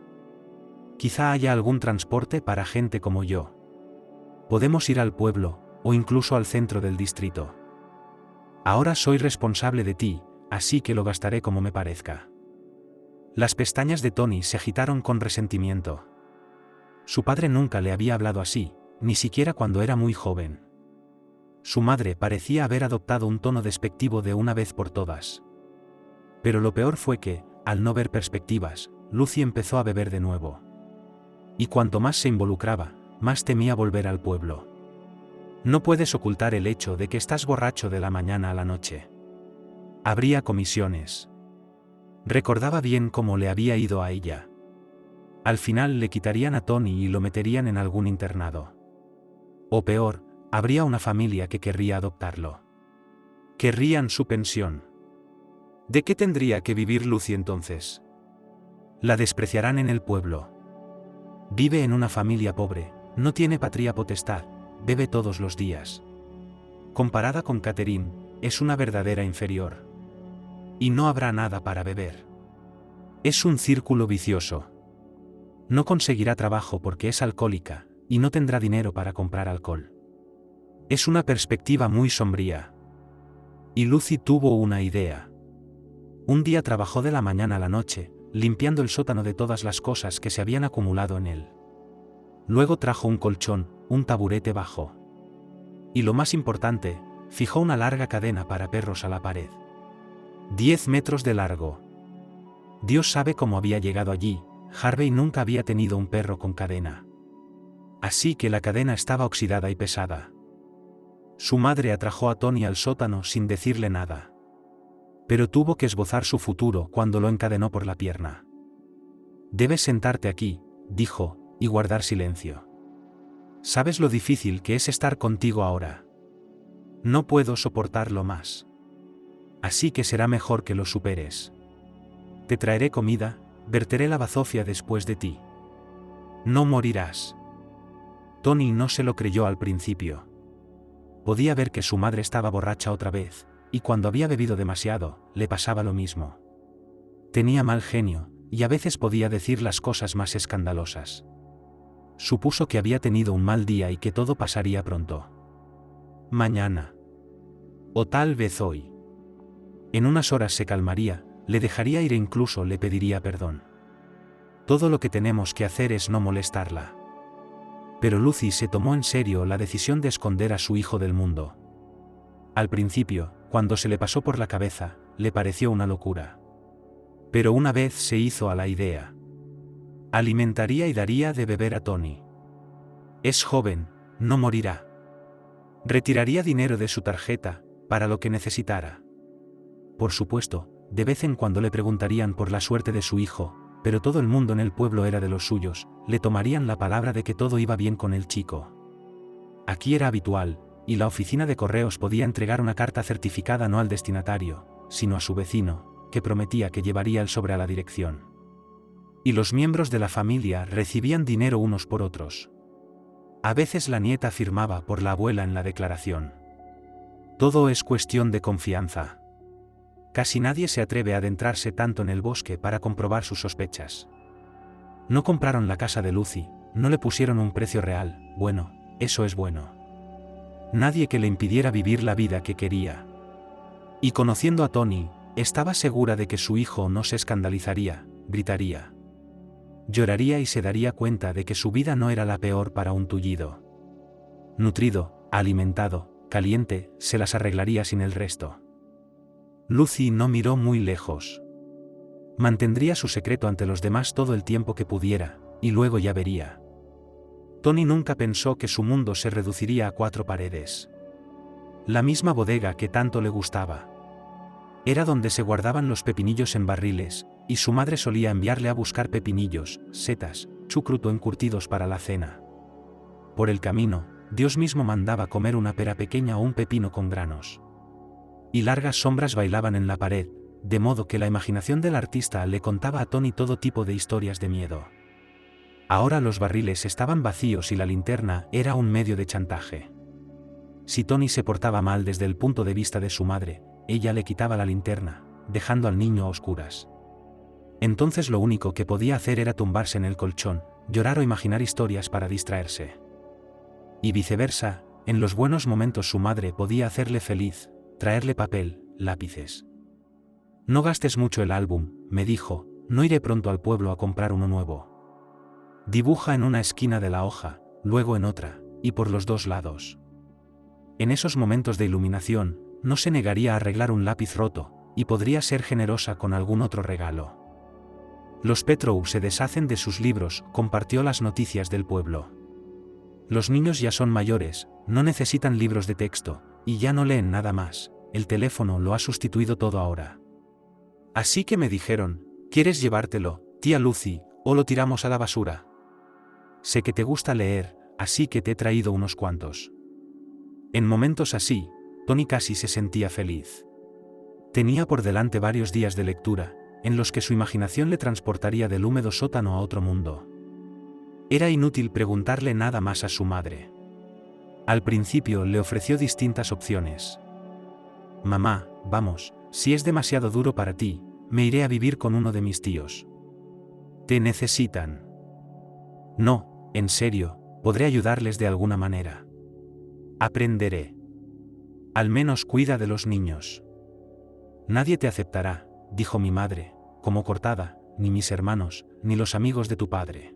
Quizá haya algún transporte para gente como yo. Podemos ir al pueblo, o incluso al centro del distrito. Ahora soy responsable de ti, así que lo gastaré como me parezca». Las pestañas de Tony se agitaron con resentimiento. Su padre nunca le había hablado así, ni siquiera cuando era muy joven. Su madre parecía haber adoptado un tono despectivo de una vez por todas. Pero lo peor fue que, al no ver perspectivas, Lucy empezó a beber de nuevo. Y cuanto más se involucraba, más temía volver al pueblo. No puedes ocultar el hecho de que estás borracho de la mañana a la noche. Habría comisiones. Recordaba bien cómo le había ido a ella. Al final le quitarían a Tony y lo meterían en algún internado. O peor, habría una familia que querría adoptarlo. Querrían su pensión. ¿De qué tendría que vivir Lucy entonces? La despreciarán en el pueblo. Vive en una familia pobre, no tiene patria potestad, bebe todos los días. Comparada con Catherine, es una verdadera inferior. y no habrá nada para beber. Es un círculo vicioso. No conseguirá trabajo porque es alcohólica, y no tendrá dinero para comprar alcohol. Es una perspectiva muy sombría. Y Lucy tuvo una idea. Un día trabajó de la mañana a la noche, limpiando el sótano de todas las cosas que se habían acumulado en él. Luego trajo un colchón, un taburete bajo. Y lo más importante, fijó una larga cadena para perros a la pared. 10 metros de largo. Dios sabe cómo había llegado allí. Harvey nunca había tenido un perro con cadena. Así que la cadena estaba oxidada y pesada. Su madre atrajo a Tony al sótano sin decirle nada. Pero tuvo que esbozar su futuro cuando lo encadenó por la pierna. Debes sentarte aquí, dijo, y guardar silencio. ¿Sabes lo difícil que es estar contigo ahora? No puedo soportarlo más. Así que será mejor que lo superes. Te traeré comida, verteré la bazofia después de ti. No morirás. Tony no se lo creyó al principio. Podía ver que su madre estaba borracha otra vez, y cuando había bebido demasiado, le pasaba lo mismo. Tenía mal genio, y a veces podía decir las cosas más escandalosas. Supuso que había tenido un mal día y que todo pasaría pronto. Mañana. O tal vez hoy. En unas horas se calmaría, le dejaría ir e incluso le pediría perdón. Todo lo que tenemos que hacer es no molestarla. Pero Lucy se tomó en serio la decisión de esconder a su hijo del mundo. Al principio, cuando se le pasó por la cabeza, le pareció una locura. Pero una vez se hizo a la idea. Alimentaría y daría de beber a Tony. Es joven, no morirá. Retiraría dinero de su tarjeta, para lo que necesitara. Por supuesto, de vez en cuando le preguntarían por la suerte de su hijo, pero todo el mundo en el pueblo era de los suyos, le tomarían la palabra de que todo iba bien con el chico. Aquí era habitual, y la oficina de correos podía entregar una carta certificada no al destinatario, sino a su vecino, que prometía que llevaría el sobre a la dirección. Y los miembros de la familia recibían dinero unos por otros. A veces la nieta firmaba por la abuela en la declaración. Todo es cuestión de confianza. Casi nadie se atreve a adentrarse tanto en el bosque para comprobar sus sospechas. No compraron la casa de Lucy, no le pusieron un precio real, bueno, eso es bueno. Nadie que le impidiera vivir la vida que quería. Y conociendo a Tony, estaba segura de que su hijo no se escandalizaría, gritaría. Lloraría y se daría cuenta de que su vida no era la peor para un tullido. Nutrido, alimentado, caliente, se las arreglaría sin el resto. Lucy no miró muy lejos. Mantendría su secreto ante los demás todo el tiempo que pudiera, y luego ya vería. Tony nunca pensó que su mundo se reduciría a 4 paredes. La misma bodega que tanto le gustaba. Era donde se guardaban los pepinillos en barriles, y su madre solía enviarle a buscar pepinillos, setas, chucruto encurtidos para la cena. Por el camino, Dios mismo mandaba comer una pera pequeña o un pepino con granos. Y largas sombras bailaban en la pared, de modo que la imaginación del artista le contaba a Tony todo tipo de historias de miedo. Ahora los barriles estaban vacíos y la linterna era un medio de chantaje. Si Tony se portaba mal desde el punto de vista de su madre, ella le quitaba la linterna, dejando al niño a oscuras. Entonces lo único que podía hacer era tumbarse en el colchón, llorar o imaginar historias para distraerse. Y viceversa, en los buenos momentos su madre podía hacerle feliz, traerle papel, lápices. No gastes mucho el álbum, me dijo, no iré pronto al pueblo a comprar uno nuevo. Dibuja en una esquina de la hoja, luego en otra, y por los 2 lados. En esos momentos de iluminación, no se negaría a arreglar un lápiz roto, y podría ser generosa con algún otro regalo. Los Petrou se deshacen de sus libros, compartió las noticias del pueblo. Los niños ya son mayores, no necesitan libros de texto, y ya no leen nada más, el teléfono lo ha sustituido todo ahora. Así que me dijeron, ¿quieres llevártelo, tía Lucy, o lo tiramos a la basura? Sé que te gusta leer, así que te he traído unos cuantos. En momentos así, Tony casi se sentía feliz. Tenía por delante varios días de lectura, en los que su imaginación le transportaría del húmedo sótano a otro mundo. Era inútil preguntarle nada más a su madre. Al principio le ofreció distintas opciones. Mamá, vamos, Si es demasiado duro para ti, me iré a vivir con uno de mis tíos. Te necesitan. No, en serio, podré ayudarles de alguna manera. Aprenderé. Al menos cuida de los niños. Nadie te aceptará, dijo mi madre, como cortada, ni mis hermanos, ni los amigos de tu padre.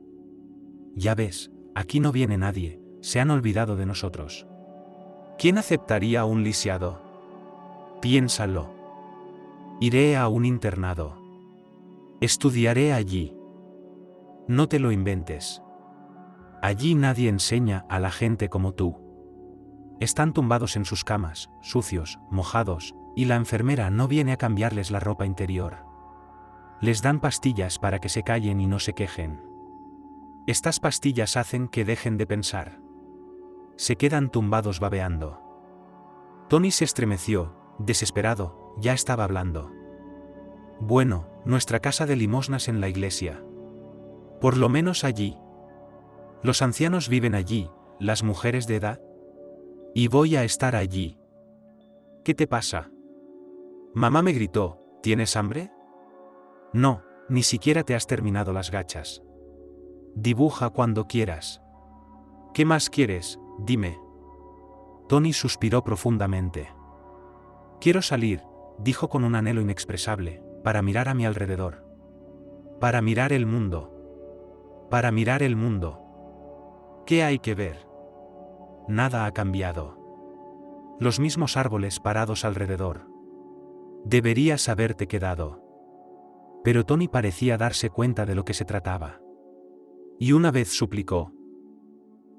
Ya ves, aquí no viene nadie, se han olvidado de nosotros. ¿Quién aceptaría a un lisiado? Piénsalo. Iré a un internado. Estudiaré allí. No te lo inventes. Allí nadie enseña a la gente como tú. Están tumbados en sus camas, sucios, mojados, y la enfermera no viene a cambiarles la ropa interior. Les dan pastillas para que se callen y no se quejen. Estas pastillas hacen que dejen de pensar. Se quedan tumbados babeando. Tony se estremeció, desesperado, ya estaba hablando. Bueno, nuestra casa de limosnas en la iglesia. Por lo menos allí. Los ancianos viven allí, las mujeres de edad. Y voy a estar allí. ¿Qué te pasa? Mamá me gritó, ¿tienes hambre? No, ni siquiera te has terminado las gachas. Dibuja cuando quieras. ¿Qué más quieres? Dime. Tony suspiró profundamente. Quiero salir, dijo con un anhelo inexpresable, para mirar a mi alrededor. Para mirar el mundo. Para mirar el mundo. ¿Qué hay que ver? Nada ha cambiado. Los mismos árboles parados alrededor. Deberías haberte quedado. Pero Tony parecía darse cuenta de lo que se trataba. Y una vez suplicó.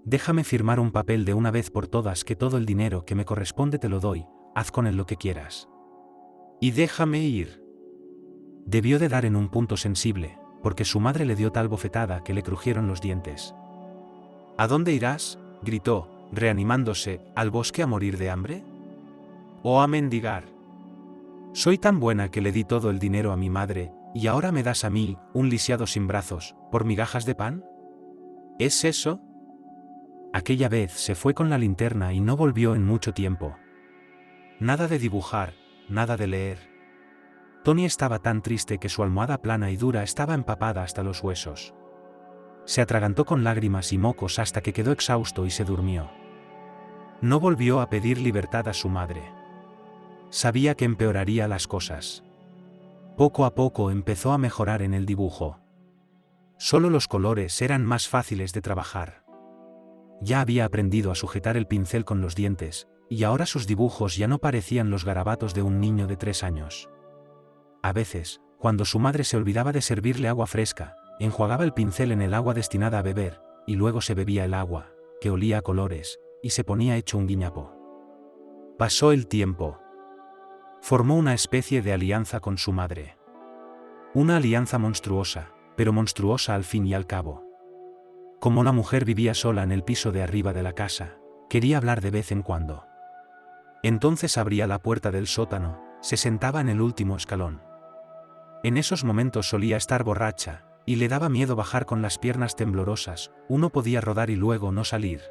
Déjame firmar un papel de una vez por todas que todo el dinero que me corresponde te lo doy, haz con él lo que quieras. Y déjame ir. Debió de dar en un punto sensible, porque su madre le dio tal bofetada que le crujieron los dientes. ¿A dónde irás? Gritó, reanimándose, ¿al bosque a morir de hambre? ¿O a mendigar? Soy tan buena que le di todo el dinero a mi madre, y ahora me das a mí, un lisiado sin brazos, por migajas de pan. ¿Es eso? Aquella vez se fue con la linterna y no volvió en mucho tiempo. Nada de dibujar, nada de leer. Tony estaba tan triste que su almohada plana y dura estaba empapada hasta los huesos. Se atragantó con lágrimas y mocos hasta que quedó exhausto y se durmió. No volvió a pedir libertad a su madre. Sabía que empeoraría las cosas. Poco a poco empezó a mejorar en el dibujo. Solo los colores eran más fáciles de trabajar. Ya había aprendido a sujetar el pincel con los dientes, y ahora sus dibujos ya no parecían los garabatos de un niño de 3 años. A veces, cuando su madre se olvidaba de servirle agua fresca, enjuagaba el pincel en el agua destinada a beber, y luego se bebía el agua, que olía a colores, y se ponía hecho un guiñapo. Pasó el tiempo. Formó una especie de alianza con su madre. Una alianza monstruosa, pero monstruosa al fin y al cabo. Como la mujer vivía sola en el piso de arriba de la casa, quería hablar de vez en cuando. Entonces abría la puerta del sótano, se sentaba en el último escalón. En esos momentos solía estar borracha, y le daba miedo bajar con las piernas temblorosas, uno podía rodar y luego no salir.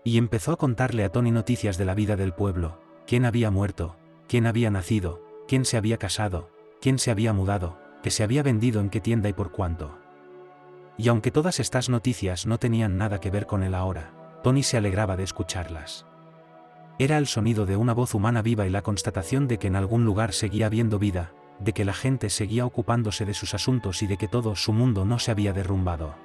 Y empezó a contarle a Tony noticias de la vida del pueblo, quién había muerto, quién había nacido, quién se había casado, quién se había mudado, que se había vendido en qué tienda y por cuánto. Y aunque todas estas noticias no tenían nada que ver con él ahora, Tony se alegraba de escucharlas. Era el sonido de una voz humana viva y la constatación de que en algún lugar seguía habiendo vida, de que la gente seguía ocupándose de sus asuntos y de que todo su mundo no se había derrumbado.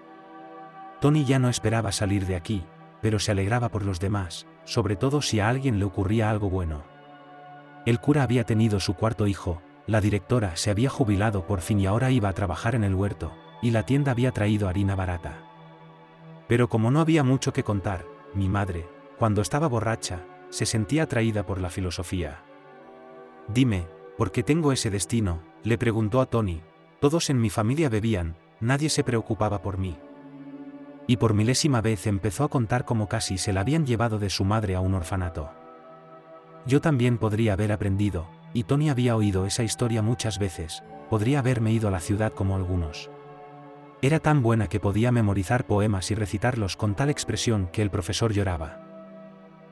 Tony ya no esperaba salir de aquí, pero se alegraba por los demás, sobre todo si a alguien le ocurría algo bueno. El cura había tenido su 4.º hijo, la directora se había jubilado por fin y ahora iba a trabajar en el huerto, y la tienda había traído harina barata. Pero como no había mucho que contar, mi madre, cuando estaba borracha, se sentía atraída por la filosofía. Dime, ¿por qué tengo ese destino?, le preguntó a Tony. Todos en mi familia bebían, nadie se preocupaba por mí. Y por milésima vez empezó a contar cómo casi se la habían llevado de su madre a un orfanato. Yo también podría haber aprendido, y Tony había oído esa historia muchas veces, podría haberme ido a la ciudad como algunos. Era tan buena que podía memorizar poemas y recitarlos con tal expresión que el profesor lloraba.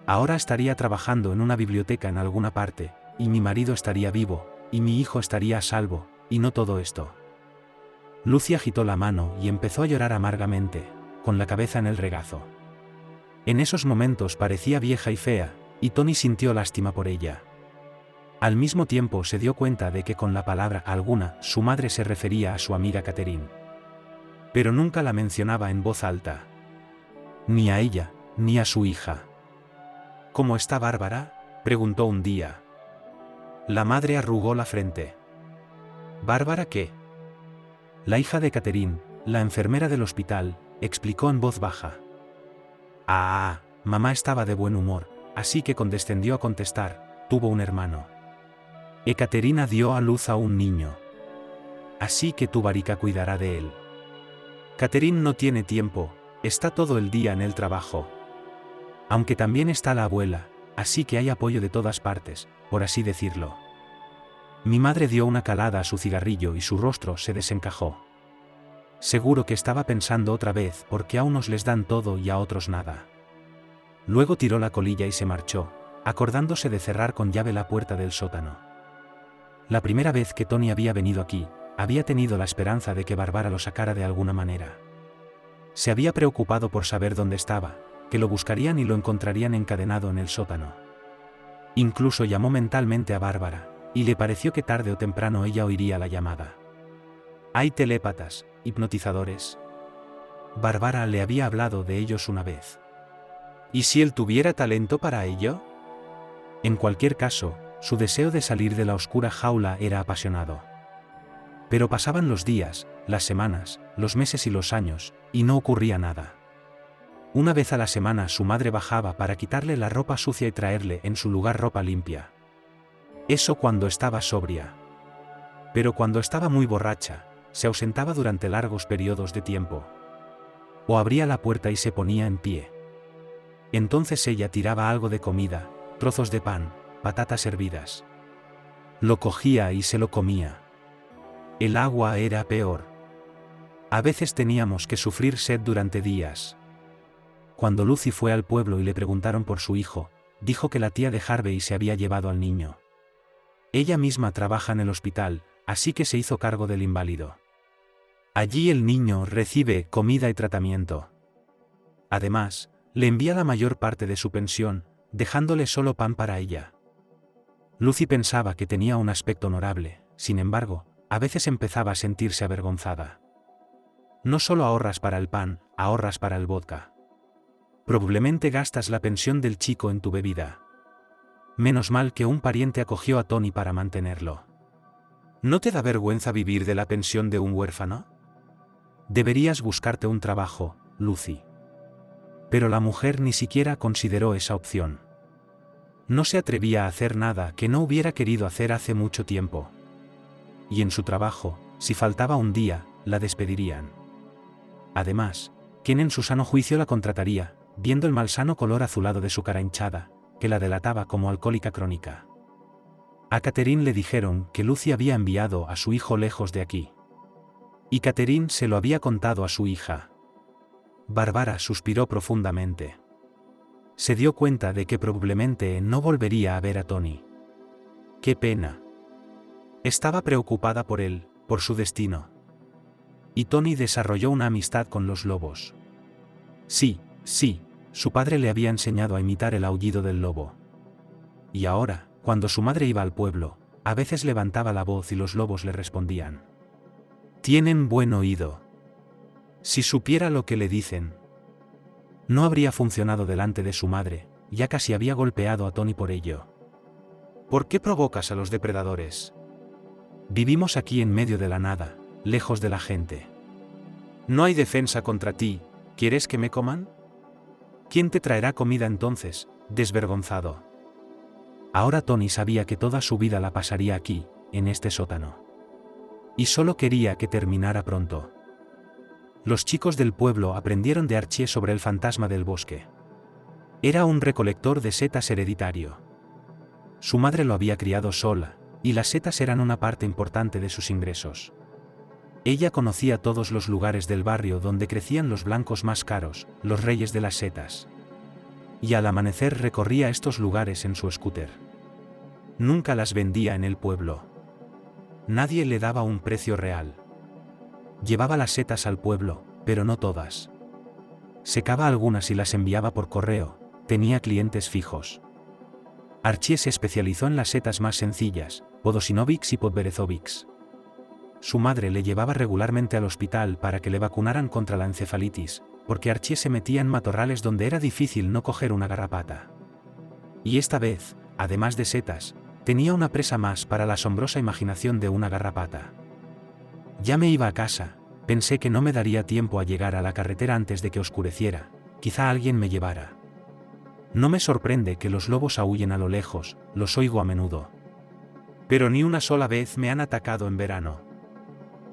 Ahora estaría trabajando en una biblioteca en alguna parte, y mi marido estaría vivo, y mi hijo estaría a salvo, y no todo esto. Lucy agitó la mano y empezó a llorar amargamente, con la cabeza en el regazo. En esos momentos parecía vieja y fea, y Tony sintió lástima por ella. Al mismo tiempo se dio cuenta de que con la palabra alguna su madre se refería a su amiga Catherine. Pero nunca la mencionaba en voz alta. Ni a ella, ni a su hija. ¿Cómo está Bárbara?, preguntó un día. La madre arrugó la frente. ¿Bárbara qué? La hija de Catherine, la enfermera del hospital, explicó en voz baja. Mamá estaba de buen humor, así que condescendió a contestar, tuvo un hermano. Ekaterina dio a luz a un niño. Así que tu Barika cuidará de él. Catherine no tiene tiempo, está todo el día en el trabajo. Aunque también está la abuela, así que hay apoyo de todas partes, por así decirlo. Mi madre dio una calada a su cigarrillo y su rostro se desencajó. Seguro que estaba pensando otra vez porque a unos les dan todo y a otros nada. Luego tiró la colilla y se marchó, acordándose de cerrar con llave la puerta del sótano. La primera vez que Tony había venido aquí, había tenido la esperanza de que Bárbara lo sacara de alguna manera. Se había preocupado por saber dónde estaba, que lo buscarían y lo encontrarían encadenado en el sótano. Incluso llamó mentalmente a Bárbara, y le pareció que tarde o temprano ella oiría la llamada. Hay telépatas, hipnotizadores. Bárbara le había hablado de ellos una vez. ¿Y si él tuviera talento para ello? En cualquier caso, su deseo de salir de la oscura jaula era apasionado. Pero pasaban los días, las semanas, los meses y los años, y no ocurría nada. Una vez a la semana su madre bajaba para quitarle la ropa sucia y traerle en su lugar ropa limpia. Eso cuando estaba sobria. Pero cuando estaba muy borracha, se ausentaba durante largos periodos de tiempo. O abría la puerta y se ponía en pie. Entonces ella tiraba algo de comida, trozos de pan, patatas hervidas. Lo cogía y se lo comía. El agua era peor. A veces teníamos que sufrir sed durante días. Cuando Lucy fue al pueblo y le preguntaron por su hijo, dijo que la tía de Harvey se había llevado al niño. Ella misma trabaja en el hospital, así que se hizo cargo del inválido. Allí el niño recibe comida y tratamiento. Además, le envía la mayor parte de su pensión, dejándole solo pan para ella. Lucy pensaba que tenía un aspecto honorable, sin embargo, a veces empezaba a sentirse avergonzada. No solo ahorras para el pan, ahorras para el vodka. Probablemente gastas la pensión del chico en tu bebida. Menos mal que un pariente acogió a Tony para mantenerlo. ¿No te da vergüenza vivir de la pensión de un huérfano? Deberías buscarte un trabajo, Lucy. Pero la mujer ni siquiera consideró esa opción. No se atrevía a hacer nada que no hubiera querido hacer hace mucho tiempo. Y en su trabajo, si faltaba un día, la despedirían. Además, ¿quién en su sano juicio la contrataría, viendo el malsano color azulado de su cara hinchada, que la delataba como alcohólica crónica? A Catherine le dijeron que Lucy había enviado a su hijo lejos de aquí. Y Catherine se lo había contado a su hija. Bárbara suspiró profundamente. Se dio cuenta de que probablemente no volvería a ver a Tony. ¡Qué pena! Estaba preocupada por él, por su destino. Y Tony desarrolló una amistad con los lobos. Sí, su padre le había enseñado a imitar el aullido del lobo. Y ahora, cuando su madre iba al pueblo, a veces levantaba la voz y los lobos le respondían. Tienen buen oído. Si supiera lo que le dicen. No habría funcionado delante de su madre, ya casi había golpeado a Tony por ello. ¿Por qué provocas a los depredadores? Vivimos aquí en medio de la nada, lejos de la gente. No hay defensa contra ti, ¿quieres que me coman? ¿Quién te traerá comida entonces, desvergonzado? Ahora Tony sabía que toda su vida la pasaría aquí, en este sótano. Y solo quería que terminara pronto. Los chicos del pueblo aprendieron de Archie sobre el fantasma del bosque. Era un recolector de setas hereditario. Su madre lo había criado sola, y las setas eran una parte importante de sus ingresos. Ella conocía todos los lugares del barrio donde crecían los blancos más caros, los reyes de las setas. Y al amanecer recorría estos lugares en su scooter. Nunca las vendía en el pueblo. Nadie le daba un precio real. Llevaba las setas al pueblo, pero no todas. Secaba algunas y las enviaba por correo, tenía clientes fijos. Archie se especializó en las setas más sencillas, Podosinovics y Podberezovics. Su madre le llevaba regularmente al hospital para que le vacunaran contra la encefalitis, porque Archie se metía en matorrales donde era difícil no coger una garrapata. Y esta vez, además de setas, tenía una presa más para la asombrosa imaginación de una garrapata. Ya me iba a casa, pensé que no me daría tiempo a llegar a la carretera antes de que oscureciera, quizá alguien me llevara. No me sorprende que los lobos aúllen a lo lejos, los oigo a menudo. Pero ni una sola vez me han atacado en verano.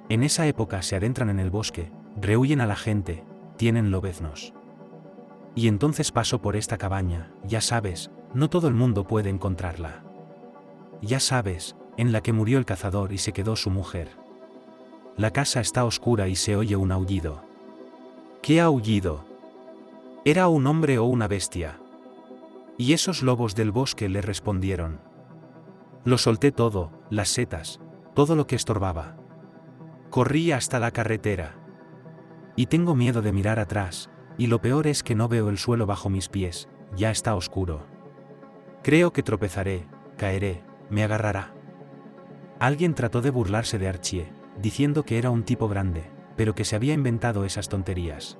En esa época se adentran en el bosque, rehuyen a la gente, tienen lobeznos. Y entonces paso por esta cabaña, ya sabes, no todo el mundo puede encontrarla. Ya sabes, en la que murió el cazador y se quedó su mujer. La casa está oscura y se oye un aullido. ¿Qué aullido? ¿Era un hombre o una bestia? Y esos lobos del bosque le respondieron. Lo solté todo, las setas, todo lo que estorbaba. Corrí hasta la carretera. Y tengo miedo de mirar atrás, y lo peor es que no veo el suelo bajo mis pies, ya está oscuro. Creo que tropezaré, caeré, me agarrará. Alguien trató de burlarse de Archie, diciendo que era un tipo grande, pero que se había inventado esas tonterías.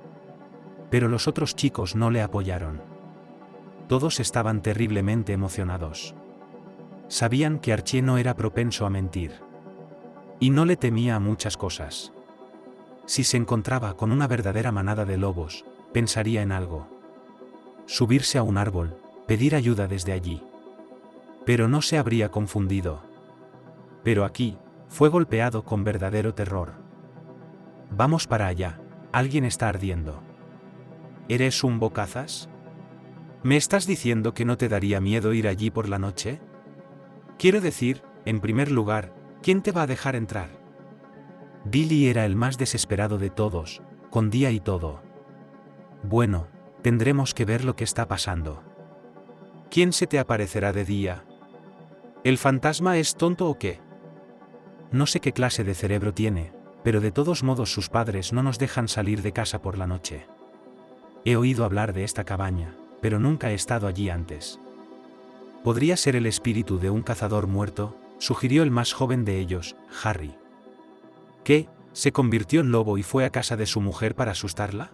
Pero los otros chicos no le apoyaron. Todos estaban terriblemente emocionados. Sabían que Archie no era propenso a mentir. Y no le temía a muchas cosas. Si se encontraba con una verdadera manada de lobos, pensaría en algo. Subirse a un árbol, pedir ayuda desde allí. Pero no se habría confundido. Pero aquí, fue golpeado con verdadero terror. Vamos para allá, alguien está ardiendo. ¿Eres un bocazas? ¿Me estás diciendo que no te daría miedo ir allí por la noche? Quiero decir, en primer lugar, ¿quién te va a dejar entrar? Billy era el más desesperado de todos, con día y todo. Bueno, tendremos que ver lo que está pasando. ¿Quién se te aparecerá de día? ¿El fantasma es tonto o qué? No sé qué clase de cerebro tiene, pero de todos modos sus padres no nos dejan salir de casa por la noche. He oído hablar de esta cabaña, pero nunca he estado allí antes. ¿Podría ser el espíritu de un cazador muerto?, sugirió el más joven de ellos, Harry. ¿Qué? ¿Se convirtió en lobo y fue a casa de su mujer para asustarla?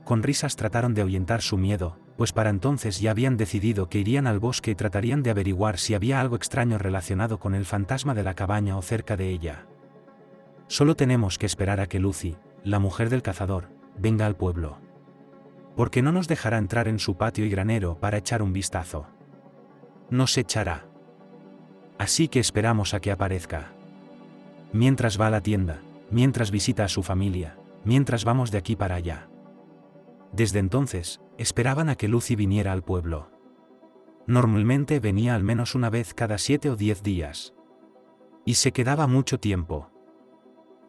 Con risas trataron de ahuyentar su miedo, pues para entonces ya habían decidido que irían al bosque y tratarían de averiguar si había algo extraño relacionado con el fantasma de la cabaña o cerca de ella. Solo tenemos que esperar a que Lucy, la mujer del cazador, venga al pueblo. Porque no nos dejará entrar en su patio y granero para echar un vistazo. Nos echará. Así que esperamos a que aparezca. Mientras va a la tienda, mientras visita a su familia, mientras vamos de aquí para allá. Desde entonces, esperaban a que Lucy viniera al pueblo. Normalmente venía al menos una vez cada 7 o 10 días. Y se quedaba mucho tiempo.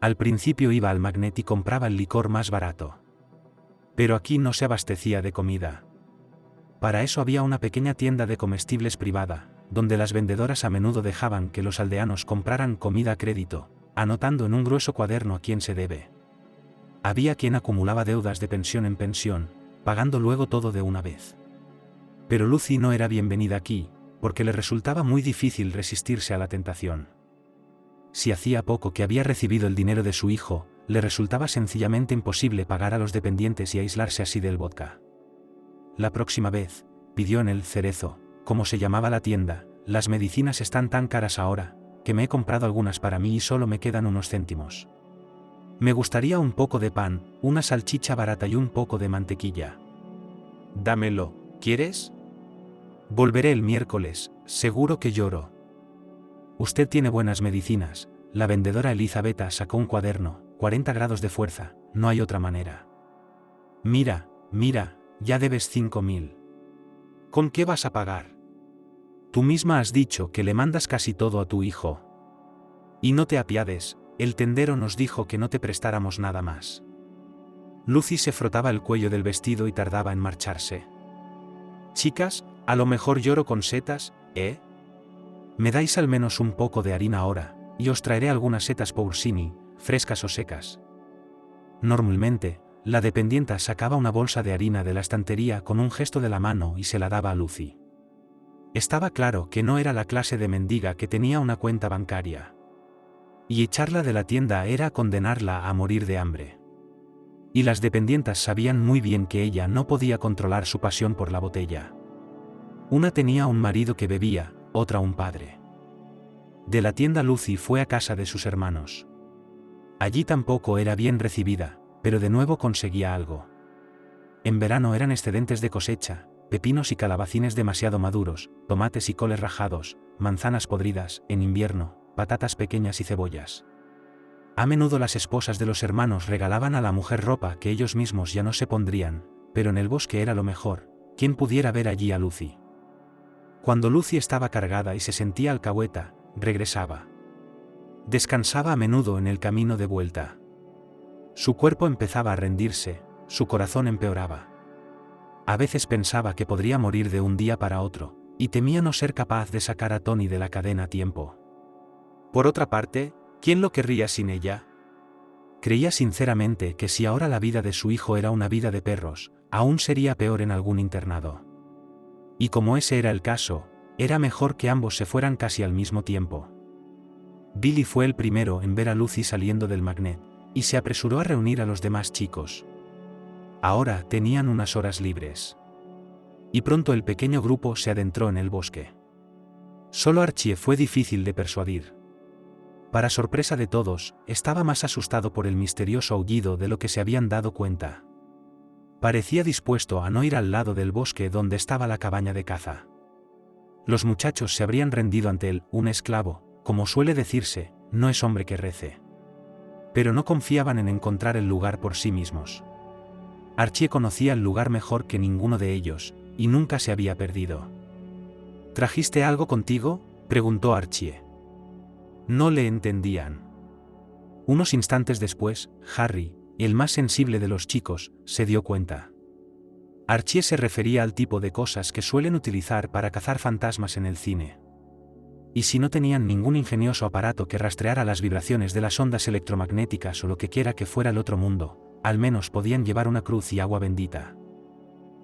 Al principio iba al Magnet y compraba el licor más barato. Pero aquí no se abastecía de comida. Para eso había una pequeña tienda de comestibles privada, donde las vendedoras a menudo dejaban que los aldeanos compraran comida a crédito, anotando en un grueso cuaderno a quién se debe. Había quien acumulaba deudas de pensión en pensión, pagando luego todo de una vez. Pero Lucy no era bienvenida aquí, porque le resultaba muy difícil resistirse a la tentación. Si hacía poco que había recibido el dinero de su hijo, le resultaba sencillamente imposible pagar a los dependientes y aislarse así del vodka. La próxima vez, pidió en el Cerezo, como se llamaba la tienda, las medicinas están tan caras ahora, que me he comprado algunas para mí y solo me quedan unos céntimos. Me gustaría un poco de pan, una salchicha barata y un poco de mantequilla. Dámelo, ¿quieres? Volveré el miércoles, seguro que lloro. Usted tiene buenas medicinas, la vendedora Elizabeth sacó un cuaderno, 40 grados de fuerza, no hay otra manera. Mira, ya debes 5.000. ¿Con qué vas a pagar? Tú misma has dicho que le mandas casi todo a tu hijo. Y no te apiades, el tendero nos dijo que no te prestáramos nada más. Lucy se frotaba el cuello del vestido y tardaba en marcharse. Chicas, a lo mejor lloro con setas, ¿eh? Me dais al menos un poco de harina ahora, y os traeré algunas setas porcini, frescas o secas. Normalmente, la dependienta sacaba una bolsa de harina de la estantería con un gesto de la mano y se la daba a Lucy. Estaba claro que no era la clase de mendiga que tenía una cuenta bancaria. Y echarla de la tienda era condenarla a morir de hambre. Y las dependientas sabían muy bien que ella no podía controlar su pasión por la botella. Una tenía un marido que bebía, otra un padre. De la tienda Lucy fue a casa de sus hermanos. Allí tampoco era bien recibida, pero de nuevo conseguía algo. En verano eran excedentes de cosecha, pepinos y calabacines demasiado maduros, tomates y coles rajados, manzanas podridas, en invierno, patatas pequeñas y cebollas. A menudo las esposas de los hermanos regalaban a la mujer ropa que ellos mismos ya no se pondrían, pero en el bosque era lo mejor, ¿quién pudiera ver allí a Lucy? Cuando Lucy estaba cargada y se sentía alcahueta, regresaba. Descansaba a menudo en el camino de vuelta. Su cuerpo empezaba a rendirse, su corazón empeoraba. A veces pensaba que podría morir de un día para otro, y temía no ser capaz de sacar a Tony de la cadena a tiempo. Por otra parte, ¿quién lo querría sin ella? Creía sinceramente que si ahora la vida de su hijo era una vida de perros, aún sería peor en algún internado. Y como ese era el caso, era mejor que ambos se fueran casi al mismo tiempo. Billy fue el primero en ver a Lucy saliendo del magnet, y se apresuró a reunir a los demás chicos. Ahora tenían unas horas libres. Y pronto el pequeño grupo se adentró en el bosque. Solo Archie fue difícil de persuadir. Para sorpresa de todos, estaba más asustado por el misterioso aullido de lo que se habían dado cuenta. Parecía dispuesto a no ir al lado del bosque donde estaba la cabaña de caza. Los muchachos se habrían rendido ante él, un esclavo, como suele decirse, no es hombre que rece. Pero no confiaban en encontrar el lugar por sí mismos. Archie conocía el lugar mejor que ninguno de ellos, y nunca se había perdido. ¿Trajiste algo contigo?, preguntó Archie. No le entendían. Unos instantes después, Harry, el más sensible de los chicos, se dio cuenta. Archie se refería al tipo de cosas que suelen utilizar para cazar fantasmas en el cine. Y si no tenían ningún ingenioso aparato que rastreara las vibraciones de las ondas electromagnéticas o lo que quiera que fuera el otro mundo, al menos podían llevar una cruz y agua bendita.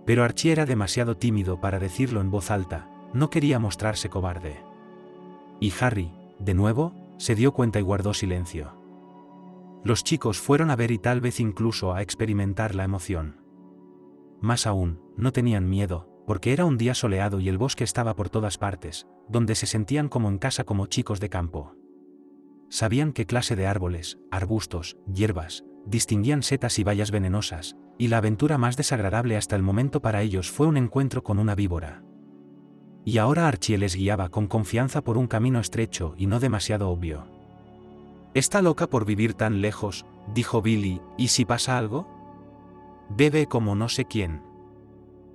Pero Archie era demasiado tímido para decirlo en voz alta, no quería mostrarse cobarde. Y Harry, de nuevo, se dio cuenta y guardó silencio. Los chicos fueron a ver y tal vez incluso a experimentar la emoción. Más aún, no tenían miedo, porque era un día soleado y el bosque estaba por todas partes, donde se sentían como en casa como chicos de campo. Sabían qué clase de árboles, arbustos, hierbas, distinguían setas y bayas venenosas, y la aventura más desagradable hasta el momento para ellos fue un encuentro con una víbora. Y ahora Archie les guiaba con confianza por un camino estrecho y no demasiado obvio. «Está loca por vivir tan lejos», dijo Billy, «¿y si pasa algo? Bebe como no sé quién.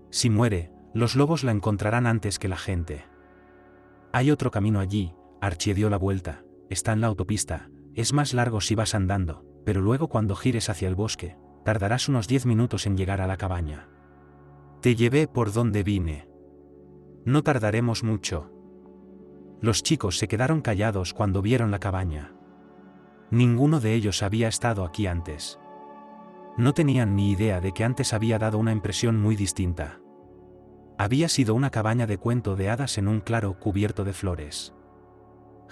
Si muere, los lobos la encontrarán antes que la gente». «Hay otro camino allí», Archie dio la vuelta, «está en la autopista, es más largo si vas andando, pero luego cuando gires hacia el bosque, tardarás unos 10 minutos en llegar a la cabaña. Te llevé por donde vine. No tardaremos mucho». Los chicos se quedaron callados cuando vieron la cabaña. Ninguno de ellos había estado aquí antes. No tenían ni idea de que antes había dado una impresión muy distinta. Había sido una cabaña de cuento de hadas en un claro cubierto de flores.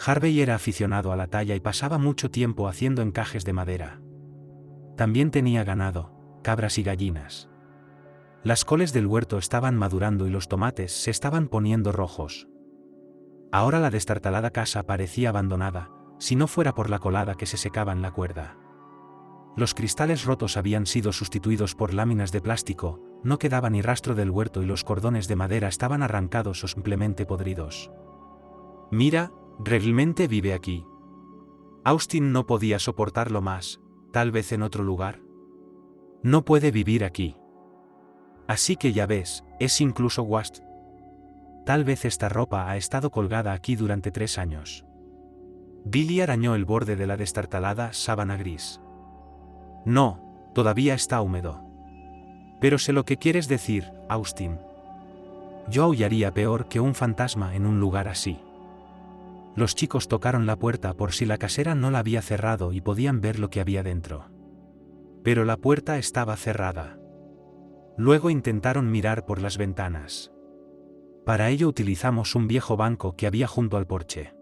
Harvey era aficionado a la talla y pasaba mucho tiempo haciendo encajes de madera. También tenía ganado, cabras y gallinas. Las coles del huerto estaban madurando y los tomates se estaban poniendo rojos. Ahora la destartalada casa parecía abandonada, si no fuera por la colada que se secaba en la cuerda. Los cristales rotos habían sido sustituidos por láminas de plástico, no quedaba ni rastro del huerto y los cordones de madera estaban arrancados o simplemente podridos. «Mira, realmente vive aquí. Austin no podía soportarlo más, tal vez en otro lugar. No puede vivir aquí. Así que ya ves, es incluso Wast. Tal vez esta ropa ha estado colgada aquí durante 3 años». Billy arañó el borde de la destartalada sábana gris. «No, todavía está húmedo. Pero sé lo que quieres decir, Austin. Yo aullaría peor que un fantasma en un lugar así. Los chicos tocaron la puerta por si la casera no la había cerrado y podían ver lo que había dentro. Pero la puerta estaba cerrada. Luego intentaron mirar por las ventanas. Para ello utilizamos un viejo banco que había junto al porche.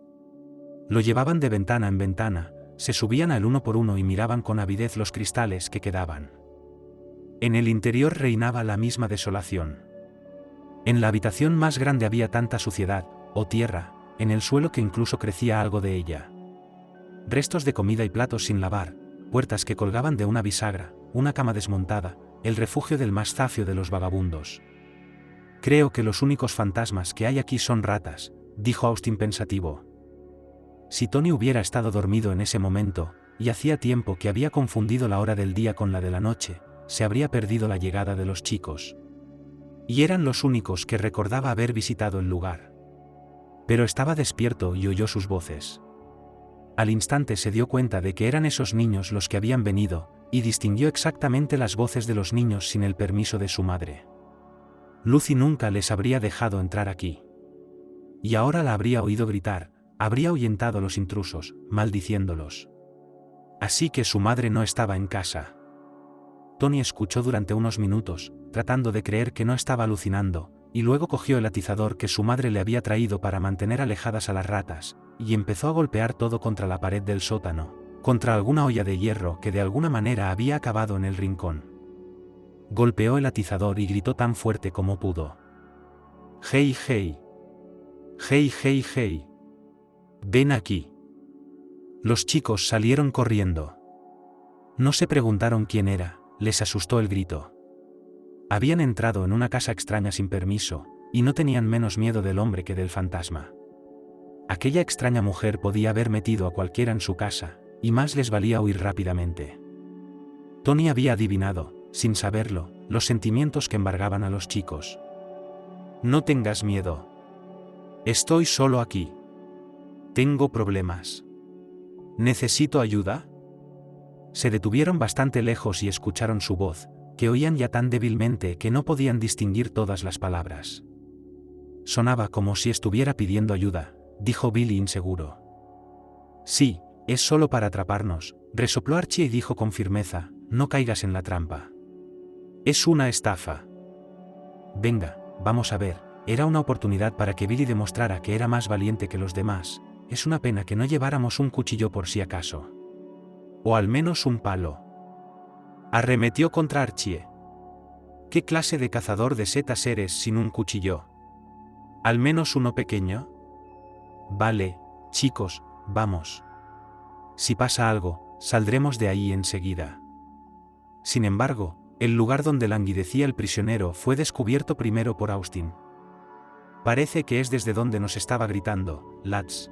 Lo llevaban de ventana en ventana, se subían al uno por uno y miraban con avidez los cristales que quedaban. En el interior reinaba la misma desolación. En la habitación más grande había tanta suciedad, o tierra, en el suelo que incluso crecía algo de ella. Restos de comida y platos sin lavar, puertas que colgaban de una bisagra, una cama desmontada, el refugio del más zafio de los vagabundos. Creo que los únicos fantasmas que hay aquí son ratas, dijo Austin pensativo. Si Tony hubiera estado dormido en ese momento, y hacía tiempo que había confundido la hora del día con la de la noche, se habría perdido la llegada de los chicos. Y eran los únicos que recordaba haber visitado el lugar. Pero estaba despierto y oyó sus voces. Al instante se dio cuenta de que eran esos niños los que habían venido, y distinguió exactamente las voces de los niños sin el permiso de su madre. Lucy nunca les habría dejado entrar aquí. Y ahora la habría oído gritar, habría ahuyentado a los intrusos, maldiciéndolos. Así que su madre no estaba en casa. Tony escuchó durante unos minutos, tratando de creer que no estaba alucinando, y luego cogió el atizador que su madre le había traído para mantener alejadas a las ratas, y empezó a golpear todo contra la pared del sótano, contra alguna olla de hierro que de alguna manera había acabado en el rincón. Golpeó el atizador y gritó tan fuerte como pudo. «¡Hey, hey! ¡Hey, hey, hey! ¡Ven aquí!». Los chicos salieron corriendo. No se preguntaron quién era, les asustó el grito. Habían entrado en una casa extraña sin permiso, y no tenían menos miedo del hombre que del fantasma. Aquella extraña mujer podía haber metido a cualquiera en su casa, y más les valía huir rápidamente. Tony había adivinado, sin saberlo, los sentimientos que embargaban a los chicos. «No tengas miedo. Estoy solo aquí. Tengo problemas. ¿Necesito ayuda?». Se detuvieron bastante lejos y escucharon su voz, que oían ya tan débilmente que no podían distinguir todas las palabras. Sonaba como si estuviera pidiendo ayuda, dijo Billy inseguro. «Sí, es solo para atraparnos», resopló Archie y dijo con firmeza, «no caigas en la trampa. Es una estafa». «Venga, vamos a ver», era una oportunidad para que Billy demostrara que era más valiente que los demás. «Es una pena que no lleváramos un cuchillo por si acaso. O al menos un palo». Arremetió contra Archie. «¿Qué clase de cazador de setas eres sin un cuchillo? ¿Al menos uno pequeño?». «Vale, chicos, vamos. Si pasa algo, saldremos de ahí enseguida». Sin embargo, el lugar donde languidecía el prisionero fue descubierto primero por Austin. «Parece que es desde donde nos estaba gritando, lads».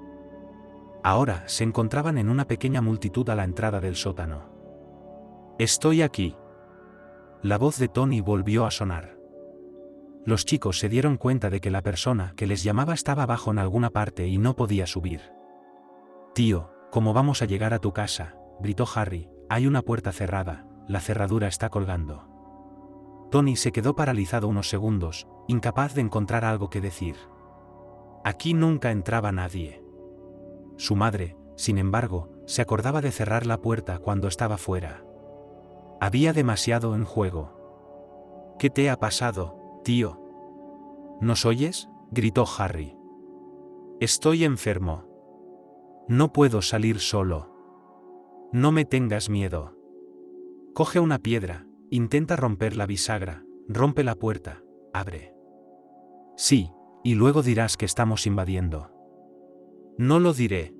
Ahora se encontraban en una pequeña multitud a la entrada del sótano. «Estoy aquí». La voz de Tony volvió a sonar. Los chicos se dieron cuenta de que la persona que les llamaba estaba abajo en alguna parte y no podía subir. «Tío, ¿cómo vamos a llegar a tu casa?», gritó Harry. «Hay una puerta cerrada, la cerradura está colgando». Tony se quedó paralizado unos segundos, incapaz de encontrar algo que decir. Aquí nunca entraba nadie. Su madre, sin embargo, se acordaba de cerrar la puerta cuando estaba fuera. Había demasiado en juego. «¿Qué te ha pasado, tío?». «¿Nos oyes?», gritó Harry. «Estoy enfermo. No puedo salir solo. No me tengas miedo. Coge una piedra, intenta romper la bisagra, rompe la puerta, abre». «Sí, y luego dirás que estamos invadiendo». «No lo diré».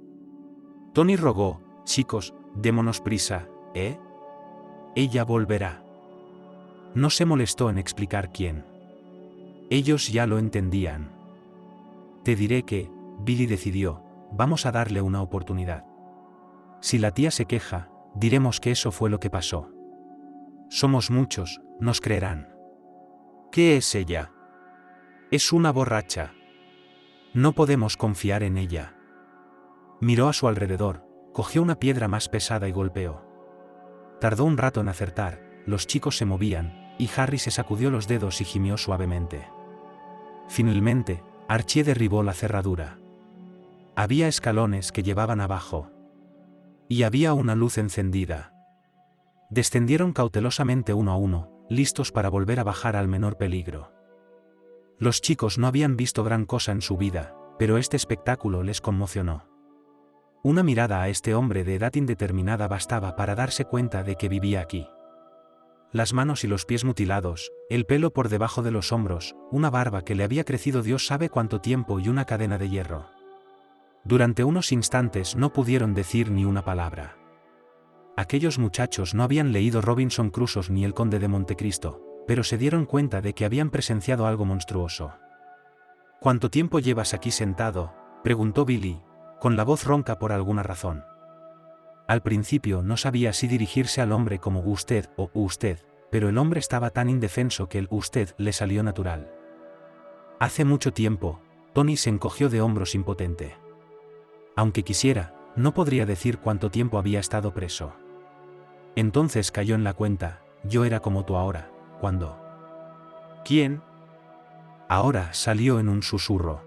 Tony rogó. «Chicos, démonos prisa, ¿eh? Ella volverá». No se molestó en explicar quién. Ellos ya lo entendían. «Te diré que», Billy decidió, «vamos a darle una oportunidad. Si la tía se queja, diremos que eso fue lo que pasó. Somos muchos, nos creerán». «¿Qué es ella?». «Es una borracha. No podemos confiar en ella». Miró a su alrededor, cogió una piedra más pesada y golpeó. Tardó un rato en acertar, los chicos se movían, y Harry se sacudió los dedos y gimió suavemente. Finalmente, Archie derribó la cerradura. Había escalones que llevaban abajo. Y había una luz encendida. Descendieron cautelosamente uno a uno, listos para volver a bajar al menor peligro. Los chicos no habían visto gran cosa en su vida, pero este espectáculo les conmocionó. Una mirada a este hombre de edad indeterminada bastaba para darse cuenta de que vivía aquí. Las manos y los pies mutilados, el pelo por debajo de los hombros, una barba que le había crecido Dios sabe cuánto tiempo y una cadena de hierro. Durante unos instantes no pudieron decir ni una palabra. Aquellos muchachos no habían leído Robinson Crusoe ni El Conde de Montecristo, pero se dieron cuenta de que habían presenciado algo monstruoso. ¿Cuánto tiempo llevas aquí sentado?, preguntó Billy, con la voz ronca por alguna razón. Al principio no sabía si dirigirse al hombre como usted o usted, pero el hombre estaba tan indefenso que el usted le salió natural. Hace mucho tiempo. Tony se encogió de hombros impotente. Aunque quisiera, no podría decir cuánto tiempo había estado preso. Entonces cayó en la cuenta: yo era como tú ahora, cuando... ¿Quién? Ahora salió en un susurro.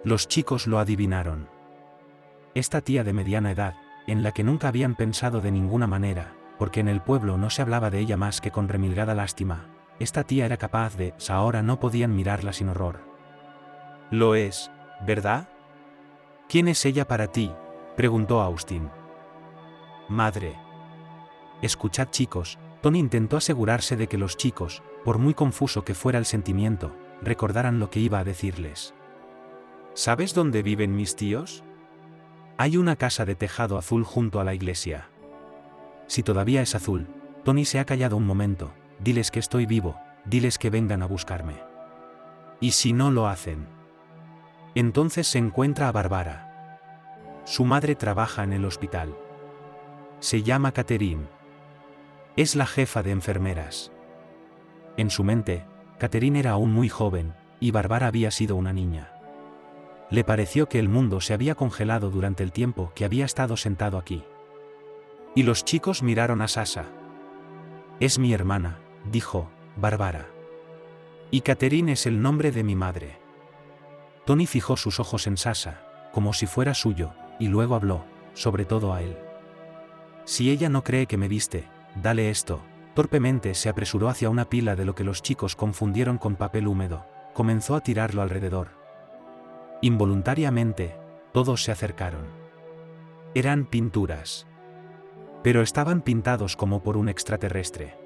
Los chicos lo adivinaron. Esta tía de mediana edad, en la que nunca habían pensado de ninguna manera, porque en el pueblo no se hablaba de ella más que con remilgada lástima, esta tía era capaz de... Ahora no podían mirarla sin horror. Lo es, ¿verdad? ¿Quién es ella para ti?, preguntó Austin. Madre. Escuchad, chicos. Tony intentó asegurarse de que los chicos, por muy confuso que fuera el sentimiento, recordaran lo que iba a decirles. ¿Sabes dónde viven mis tíos? Hay una casa de tejado azul junto a la iglesia. Si todavía es azul. Tony se ha callado un momento. Diles que estoy vivo, diles que vengan a buscarme. ¿Y si no lo hacen? Entonces se encuentra a Barbara. Su madre trabaja en el hospital. Se llama Catherine. Es la jefa de enfermeras. En su mente, Catherine era aún muy joven, y Barbara había sido una niña. Le pareció que el mundo se había congelado durante el tiempo que había estado sentado aquí. Y los chicos miraron a Sasha. Es mi hermana, dijo Barbara. Y Catherine es el nombre de mi madre. Tony fijó sus ojos en Sasha, como si fuera suyo, y luego habló, sobre todo a él. Si ella no cree que me viste, dale esto. Torpemente se apresuró hacia una pila de lo que los chicos confundieron con papel húmedo, comenzó a tirarlo alrededor. Involuntariamente, todos se acercaron. Eran pinturas. Pero estaban pintados como por un extraterrestre.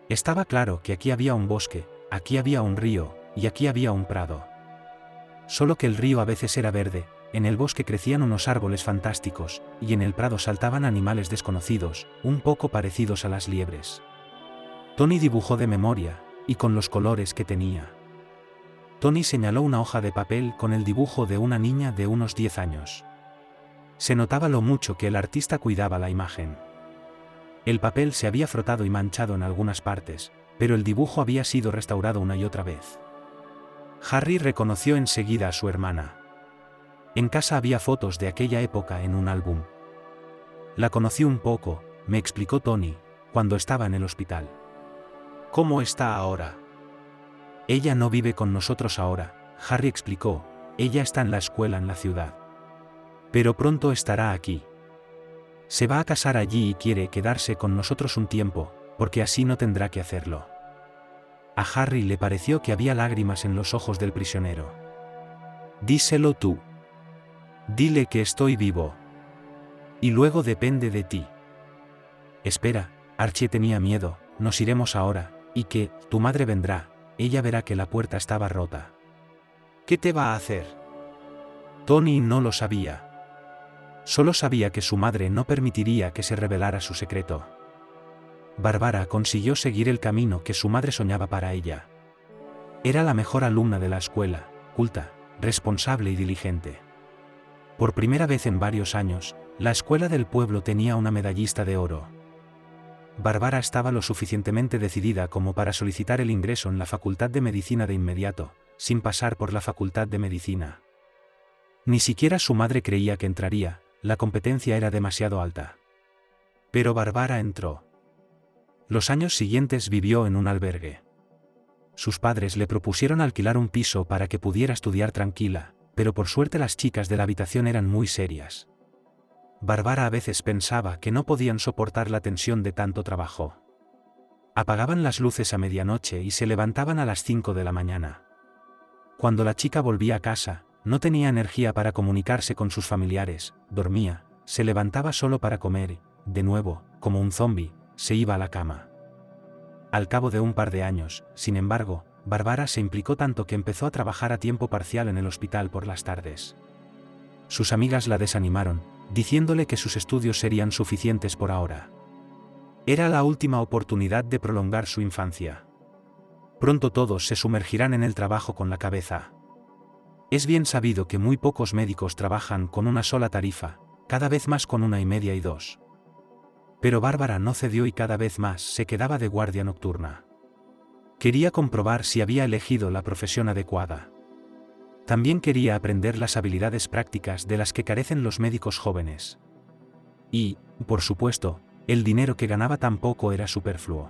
Estaba claro que aquí había un bosque, aquí había un río, y aquí había un prado. Solo que el río a veces era verde, en el bosque crecían unos árboles fantásticos, y en el prado saltaban animales desconocidos, un poco parecidos a las liebres. Tony dibujó de memoria, y con los colores que tenía. Tony señaló una hoja de papel con el dibujo de una niña de unos 10 años. Se notaba lo mucho que el artista cuidaba la imagen. El papel se había frotado y manchado en algunas partes, pero el dibujo había sido restaurado una y otra vez. Harry reconoció enseguida a su hermana. En casa había fotos de aquella época en un álbum. La conocí un poco, me explicó Tony, cuando estaba en el hospital. ¿Cómo está ahora? Ella no vive con nosotros ahora, Harry explicó, ella está en la escuela en la ciudad. Pero pronto estará aquí. Se va a casar allí y quiere quedarse con nosotros un tiempo, porque así no tendrá que hacerlo. A Harry le pareció que había lágrimas en los ojos del prisionero. Díselo tú. Dile que estoy vivo. Y luego depende de ti. Espera, Archie tenía miedo, nos iremos ahora, y que, tu madre vendrá, ella verá que la puerta estaba rota. ¿Qué te va a hacer? Tony no lo sabía. Solo sabía que su madre no permitiría que se revelara su secreto. Barbara consiguió seguir el camino que su madre soñaba para ella. Era la mejor alumna de la escuela, culta, responsable y diligente. Por primera vez en varios años, la escuela del pueblo tenía una medallista de oro. Barbara estaba lo suficientemente decidida como para solicitar el ingreso en la Facultad de Medicina de inmediato, sin pasar por la Facultad de Medicina. Ni siquiera su madre creía que entraría, la competencia era demasiado alta. Pero Barbara entró. Los años siguientes vivió en un albergue. Sus padres le propusieron alquilar un piso para que pudiera estudiar tranquila, pero por suerte las chicas de la habitación eran muy serias. Bárbara a veces pensaba que no podían soportar la tensión de tanto trabajo. Apagaban las luces a medianoche y se levantaban a las 5 de la mañana. Cuando la chica volvía a casa, no tenía energía para comunicarse con sus familiares, dormía, se levantaba solo para comer, de nuevo, como un zombi, se iba a la cama. Al cabo de un par de años, sin embargo, Bárbara se implicó tanto que empezó a trabajar a tiempo parcial en el hospital por las tardes. Sus amigas la desanimaron, diciéndole que sus estudios serían suficientes por ahora. Era la última oportunidad de prolongar su infancia. Pronto todos se sumergirán en el trabajo con la cabeza. Es bien sabido que muy pocos médicos trabajan con una sola tarifa, cada vez más con 1,5 y 2. Pero Bárbara no cedió y cada vez más se quedaba de guardia nocturna. Quería comprobar si había elegido la profesión adecuada. También quería aprender las habilidades prácticas de las que carecen los médicos jóvenes. Y, por supuesto, el dinero que ganaba tampoco era superfluo.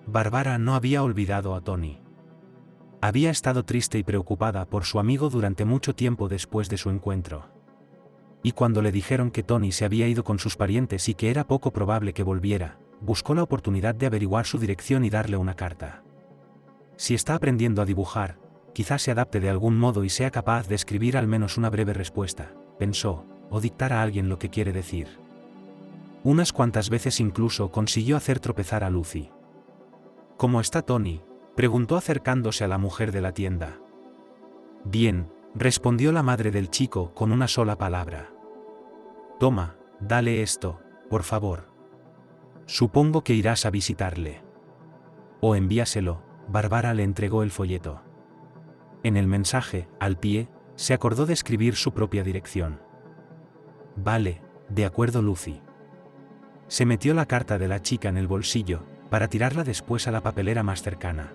Bárbara no había olvidado a Tony. Había estado triste y preocupada por su amigo durante mucho tiempo después de su encuentro. Y cuando le dijeron que Tony se había ido con sus parientes y que era poco probable que volviera, buscó la oportunidad de averiguar su dirección y darle una carta. Si está aprendiendo a dibujar, quizás se adapte de algún modo y sea capaz de escribir al menos una breve respuesta, pensó, o dictar a alguien lo que quiere decir. Unas cuantas veces incluso consiguió hacer tropezar a Lucy. ¿Cómo está Tony?, preguntó acercándose a la mujer de la tienda. Bien, respondió la madre del chico con una sola palabra. Toma, dale esto, por favor. Supongo que irás a visitarle. O envíaselo. Bárbara le entregó el folleto. En el mensaje, al pie, se acordó de escribir su propia dirección. Vale, de acuerdo Lucy. Se metió la carta de la chica en el bolsillo, para tirarla después a la papelera más cercana.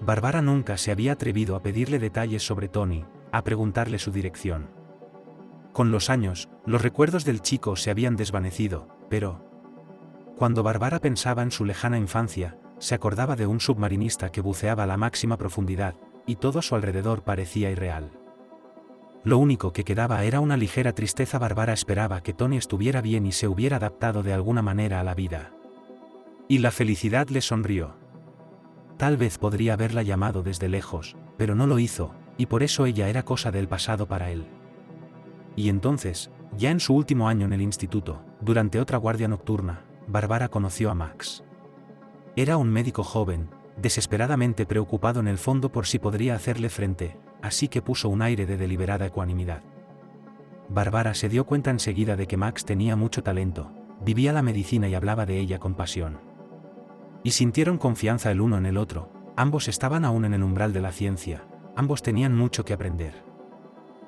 Bárbara nunca se había atrevido a pedirle detalles sobre Tony, a preguntarle su dirección. Con los años, los recuerdos del chico se habían desvanecido, pero cuando Bárbara pensaba en su lejana infancia, se acordaba de un submarinista que buceaba a la máxima profundidad, y todo a su alrededor parecía irreal. Lo único que quedaba era una ligera tristeza. Bárbara esperaba que Tony estuviera bien y se hubiera adaptado de alguna manera a la vida. Y la felicidad le sonrió. Tal vez podría haberla llamado desde lejos, pero no lo hizo, y por eso ella era cosa del pasado para él. Y entonces, ya en su último año en el instituto, durante otra guardia nocturna, Bárbara conoció a Max. Era un médico joven, desesperadamente preocupado en el fondo por si podría hacerle frente, así que puso un aire de deliberada ecuanimidad. Bárbara se dio cuenta enseguida de que Max tenía mucho talento, vivía la medicina y hablaba de ella con pasión. Y sintieron confianza el uno en el otro, ambos estaban aún en el umbral de la ciencia, ambos tenían mucho que aprender.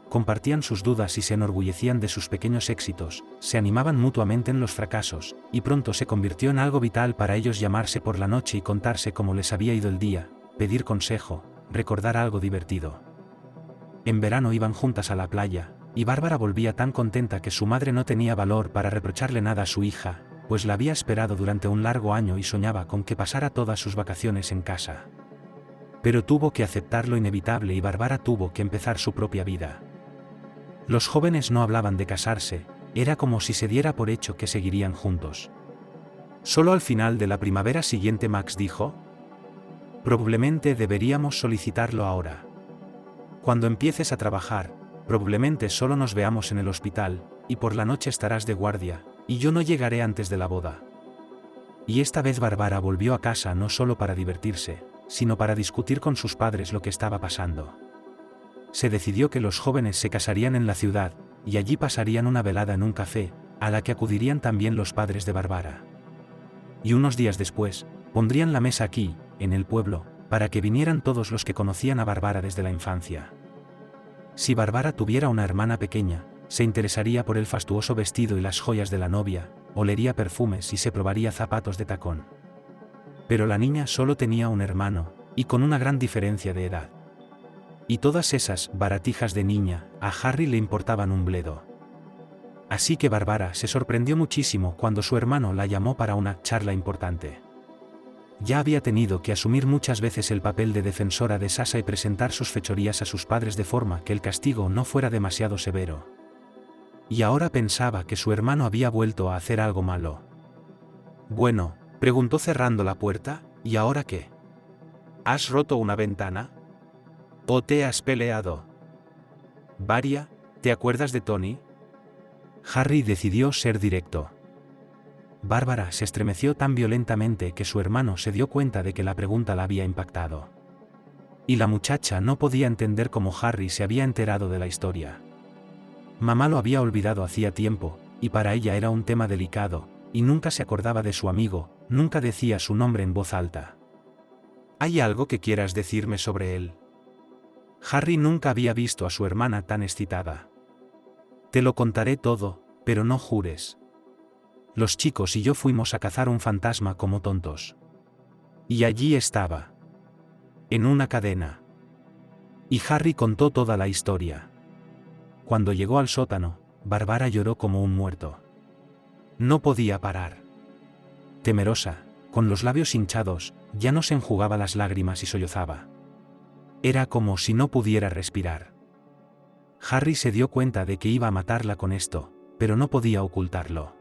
Compartían sus dudas y se enorgullecían de sus pequeños éxitos, se animaban mutuamente en los fracasos, y pronto se convirtió en algo vital para ellos llamarse por la noche y contarse cómo les había ido el día, pedir consejo, recordar algo divertido. En verano iban juntas a la playa, y Bárbara volvía tan contenta que su madre no tenía valor para reprocharle nada a su hija, pues la había esperado durante un largo año y soñaba con que pasara todas sus vacaciones en casa. Pero tuvo que aceptar lo inevitable y Bárbara tuvo que empezar su propia vida. Los jóvenes no hablaban de casarse, era como si se diera por hecho que seguirían juntos. Solo al final de la primavera siguiente Max dijo: probablemente deberíamos solicitarlo ahora. Cuando empieces a trabajar, probablemente solo nos veamos en el hospital, y por la noche estarás de guardia, y yo no llegaré antes de la boda. Y esta vez Bárbara volvió a casa no solo para divertirse, sino para discutir con sus padres lo que estaba pasando. Se decidió que los jóvenes se casarían en la ciudad, y allí pasarían una velada en un café, a la que acudirían también los padres de Bárbara. Y unos días después, pondrían la mesa aquí, en el pueblo, para que vinieran todos los que conocían a Bárbara desde la infancia. Si Bárbara tuviera una hermana pequeña, se interesaría por el fastuoso vestido y las joyas de la novia, olería perfumes y se probaría zapatos de tacón. Pero la niña solo tenía un hermano, y con una gran diferencia de edad. Y todas esas baratijas de niña, a Harry le importaban un bledo. Así que Bárbara se sorprendió muchísimo cuando su hermano la llamó para una charla importante. Ya había tenido que asumir muchas veces el papel de defensora de Sasha y presentar sus fechorías a sus padres de forma que el castigo no fuera demasiado severo. Y ahora pensaba que su hermano había vuelto a hacer algo malo. «Bueno», preguntó cerrando la puerta, «¿y ahora qué? ¿Has roto una ventana? ¿O te has peleado? Varia, ¿te acuerdas de Tony?» Harry decidió ser directo. Bárbara se estremeció tan violentamente que su hermano se dio cuenta de que la pregunta la había impactado. Y la muchacha no podía entender cómo Harry se había enterado de la historia. Mamá lo había olvidado hacía tiempo, y para ella era un tema delicado, y nunca se acordaba de su amigo, nunca decía su nombre en voz alta. «¿Hay algo que quieras decirme sobre él?» Harry nunca había visto a su hermana tan excitada. «Te lo contaré todo, pero no jures. Los chicos y yo fuimos a cazar un fantasma como tontos. Y allí estaba. En una cadena». Y Harry contó toda la historia. Cuando llegó al sótano, Bárbara lloró como un muerto. No podía parar. Temerosa, con los labios hinchados, ya no se enjugaba las lágrimas y sollozaba. Era como si no pudiera respirar. Harry se dio cuenta de que iba a matarla con esto, pero no podía ocultarlo.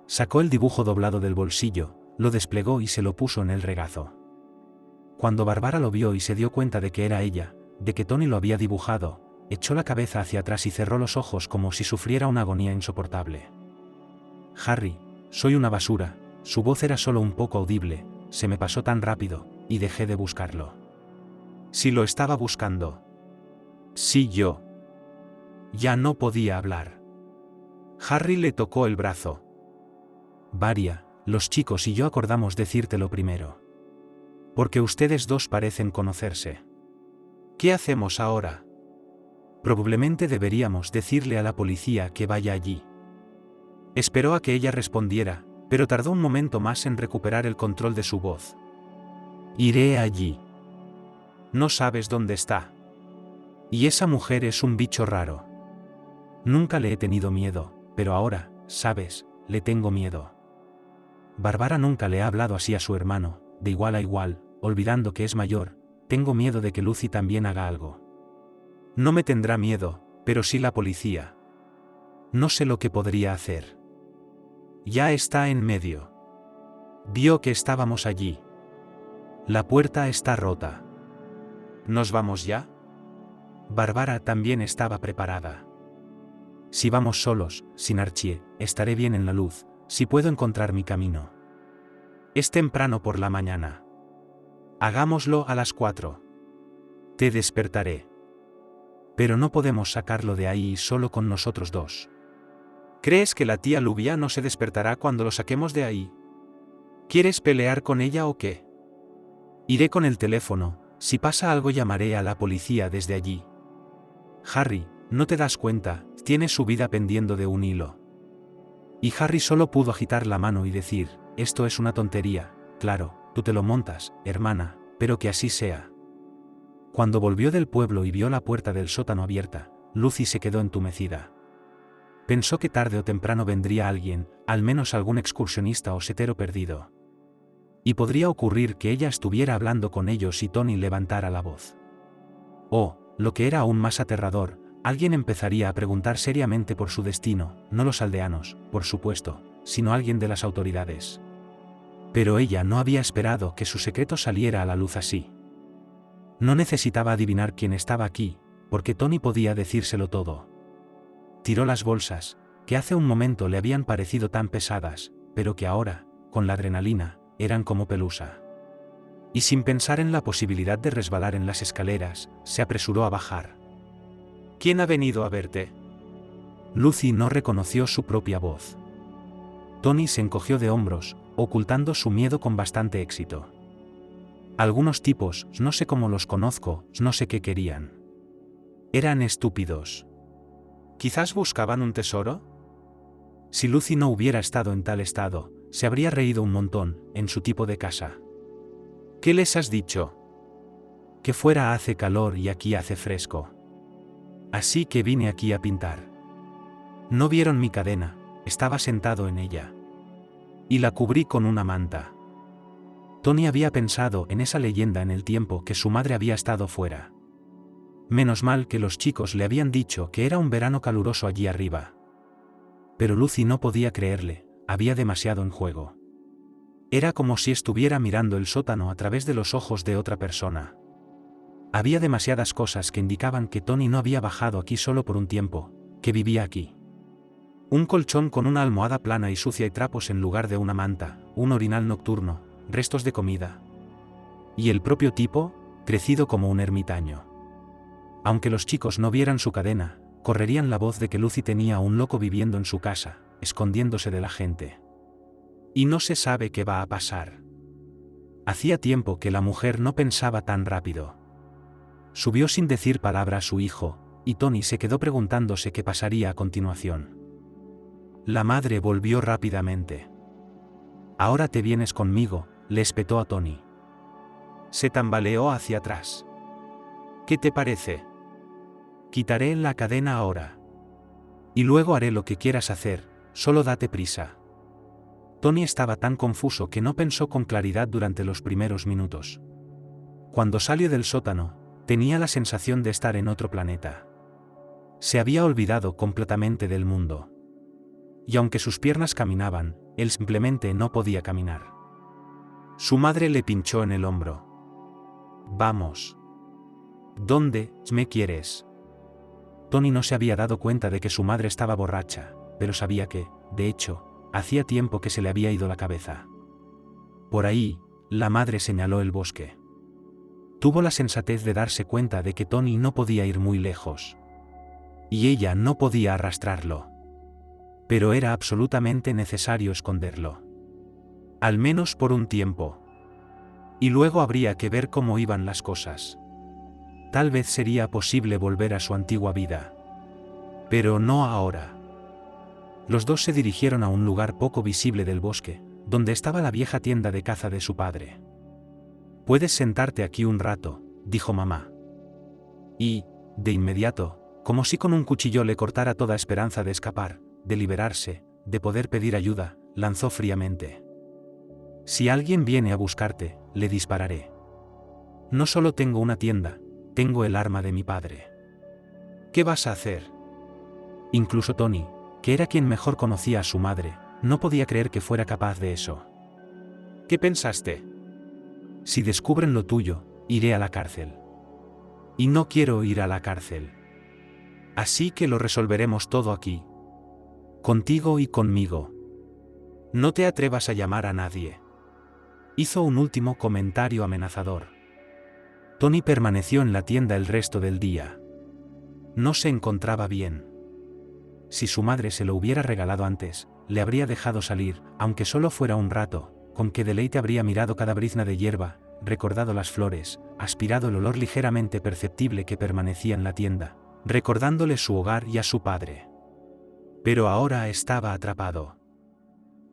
Sacó el dibujo doblado del bolsillo, lo desplegó y se lo puso en el regazo. Cuando Bárbara lo vio y se dio cuenta de que era ella, de que Tony lo había dibujado, echó la cabeza hacia atrás y cerró los ojos como si sufriera una agonía insoportable. «Harry, soy una basura», su voz era solo un poco audible, «se me pasó tan rápido, y dejé de buscarlo». «Si lo estaba buscando». «Sí, yo». Ya no podía hablar. Harry le tocó el brazo. «Varia, los chicos y yo acordamos decírtelo primero. Porque ustedes dos parecen conocerse. ¿Qué hacemos ahora?» «Probablemente deberíamos decirle a la policía que vaya allí». Esperó a que ella respondiera, pero tardó un momento más en recuperar el control de su voz. «Iré allí». «No sabes dónde está. Y esa mujer es un bicho raro. Nunca le he tenido miedo, pero ahora, sabes, le tengo miedo». Bárbara nunca le ha hablado así a su hermano, de igual a igual, olvidando que es mayor. «Tengo miedo de que Lucy también haga algo». «No me tendrá miedo, pero sí la policía. No sé lo que podría hacer». «Ya está en medio. Vio que estábamos allí. La puerta está rota». «¿Nos vamos ya?» Bárbara también estaba preparada. «Si vamos solos, sin Archie, estaré bien en la luz, si puedo encontrar mi camino. Es temprano por la mañana. Hagámoslo a las 4. Te despertaré. Pero no podemos sacarlo de ahí solo con nosotros dos». «¿Crees que la tía Luvia no se despertará cuando lo saquemos de ahí? ¿Quieres pelear con ella o qué?» «Iré con el teléfono, si pasa algo llamaré a la policía desde allí». «Harry, ¿no te das cuenta? Tiene su vida pendiendo de un hilo». Y Harry solo pudo agitar la mano y decir, «Esto es una tontería, claro, tú te lo montas, hermana, pero que así sea». Cuando volvió del pueblo y vio la puerta del sótano abierta, Lucy se quedó entumecida. Pensó que tarde o temprano vendría alguien, al menos algún excursionista o setero perdido. Y podría ocurrir que ella estuviera hablando con ellos y Tony levantara la voz. O, lo que era aún más aterrador, alguien empezaría a preguntar seriamente por su destino, no los aldeanos, por supuesto, sino alguien de las autoridades. Pero ella no había esperado que su secreto saliera a la luz así. No necesitaba adivinar quién estaba aquí, porque Tony podía decírselo todo. Tiró las bolsas, que hace un momento le habían parecido tan pesadas, pero que ahora, con la adrenalina, eran como pelusa. Y sin pensar en la posibilidad de resbalar en las escaleras, se apresuró a bajar. «¿Quién ha venido a verte?» Lucy no reconoció su propia voz. Tony se encogió de hombros, ocultando su miedo con bastante éxito. «Algunos tipos, no sé cómo los conozco, no sé qué querían. Eran estúpidos. ¿Quizás buscaban un tesoro?» Si Lucy no hubiera estado en tal estado, se habría reído un montón, en su tipo de casa. «¿Qué les has dicho?» «Que fuera hace calor y aquí hace fresco. Así que vine aquí a pintar. No vieron mi cadena, estaba sentado en ella. Y la cubrí con una manta». Tony había pensado en esa leyenda en el tiempo que su madre había estado fuera. Menos mal que los chicos le habían dicho que era un verano caluroso allí arriba. Pero Lucy no podía creerle, había demasiado en juego. Era como si estuviera mirando el sótano a través de los ojos de otra persona. Había demasiadas cosas que indicaban que Tony no había bajado aquí solo por un tiempo, que vivía aquí. Un colchón con una almohada plana y sucia y trapos en lugar de una manta, un orinal nocturno, restos de comida. Y el propio tipo, crecido como un ermitaño. Aunque los chicos no vieran su cadena, correrían la voz de que Lucy tenía a un loco viviendo en su casa, escondiéndose de la gente. Y no se sabe qué va a pasar. Hacía tiempo que la mujer no pensaba tan rápido. Subió sin decir palabra a su hijo, y Tony se quedó preguntándose qué pasaría a continuación. La madre volvió rápidamente. «Ahora te vienes conmigo», le espetó a Tony. Se tambaleó hacia atrás. «¿Qué te parece? Quitaré la cadena ahora. Y luego haré lo que quieras hacer, solo date prisa». Tony estaba tan confuso que no pensó con claridad durante los primeros minutos. Cuando salió del sótano, tenía la sensación de estar en otro planeta. Se había olvidado completamente del mundo. Y aunque sus piernas caminaban, él simplemente no podía caminar. Su madre le pinchó en el hombro. «Vamos». «¿Dónde me quieres?» Tony no se había dado cuenta de que su madre estaba borracha, pero sabía que, de hecho, hacía tiempo que se le había ido la cabeza. Por ahí, la madre señaló el bosque. Tuvo la sensatez de darse cuenta de que Tony no podía ir muy lejos. Y ella no podía arrastrarlo. Pero era absolutamente necesario esconderlo. Al menos por un tiempo. Y luego habría que ver cómo iban las cosas. Tal vez sería posible volver a su antigua vida. Pero no ahora. Los dos se dirigieron a un lugar poco visible del bosque, donde estaba la vieja tienda de caza de su padre. «Puedes sentarte aquí un rato», dijo mamá. Y, de inmediato, como si con un cuchillo le cortara toda esperanza de escapar, de liberarse, de poder pedir ayuda, lanzó fríamente. «Si alguien viene a buscarte, le dispararé. No solo tengo una tienda, tengo el arma de mi padre». «¿Qué vas a hacer?» Incluso Tony, que era quien mejor conocía a su madre, no podía creer que fuera capaz de eso. «¿Qué pensaste?» «Si descubren lo tuyo, iré a la cárcel. Y no quiero ir a la cárcel. Así que lo resolveremos todo aquí. Contigo y conmigo. No te atrevas a llamar a nadie». Hizo un último comentario amenazador. Tony permaneció en la tienda el resto del día. No se encontraba bien. Si su madre se lo hubiera regalado antes, le habría dejado salir, aunque solo fuera un rato, con qué deleite habría mirado cada brizna de hierba, recordado las flores, aspirado el olor ligeramente perceptible que permanecía en la tienda, recordándole su hogar y a su padre. Pero ahora estaba atrapado.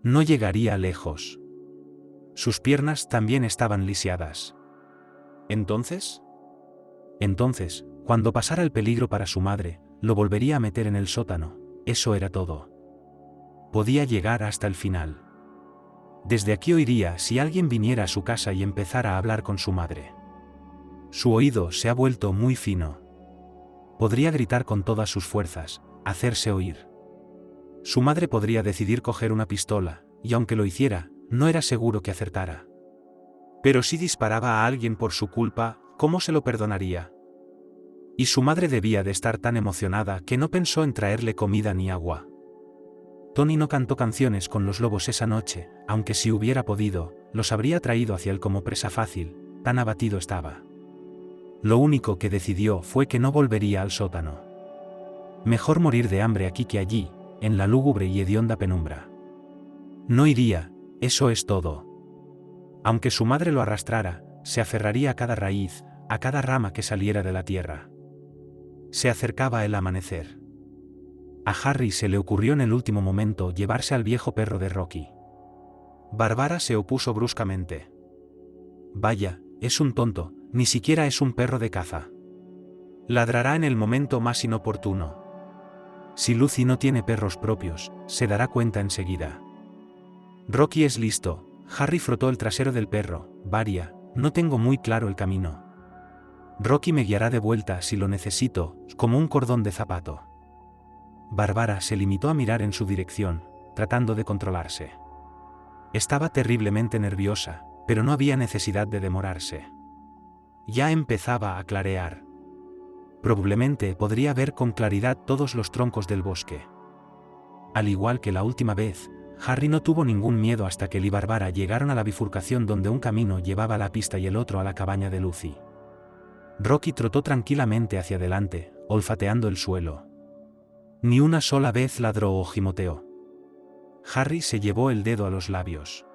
No llegaría lejos. Sus piernas también estaban lisiadas. ¿Entonces? Entonces, cuando pasara el peligro para su madre, lo volvería a meter en el sótano. Eso era todo. Podía llegar hasta el final. Desde aquí oiría si alguien viniera a su casa y empezara a hablar con su madre. Su oído se ha vuelto muy fino. Podría gritar con todas sus fuerzas, hacerse oír. Su madre podría decidir coger una pistola, y aunque lo hiciera, no era seguro que acertara. Pero si disparaba a alguien por su culpa, ¿cómo se lo perdonaría? Y su madre debía de estar tan emocionada que no pensó en traerle comida ni agua. Tony no cantó canciones con los lobos esa noche, aunque si hubiera podido, los habría traído hacia él como presa fácil, tan abatido estaba. Lo único que decidió fue que no volvería al sótano. Mejor morir de hambre aquí que allí, en la lúgubre y hedionda penumbra. No iría, eso es todo. Aunque su madre lo arrastrara, se aferraría a cada raíz, a cada rama que saliera de la tierra. Se acercaba el amanecer. A Harry se le ocurrió en el último momento llevarse al viejo perro de Rocky. Bárbara se opuso bruscamente. «Vaya, es un tonto, ni siquiera es un perro de caza. Ladrará en el momento más inoportuno. Si Lucy no tiene perros propios, se dará cuenta enseguida. Rocky es listo, Harry frotó el trasero del perro. Varia, no tengo muy claro el camino. Rocky me guiará de vuelta si lo necesito, como un cordón de zapato. Bárbara se limitó a mirar en su dirección, tratando de controlarse. Estaba terriblemente nerviosa, pero no había necesidad de demorarse. Ya empezaba a clarear. Probablemente podría ver con claridad todos los troncos del bosque. Al igual que la última vez, Harry no tuvo ningún miedo hasta que él y Bárbara llegaron a la bifurcación donde un camino llevaba a la pista y el otro a la cabaña de Lucy. Rocky trotó tranquilamente hacia adelante, olfateando el suelo. Ni una sola vez ladró o gimoteó. Harry se llevó el dedo a los labios.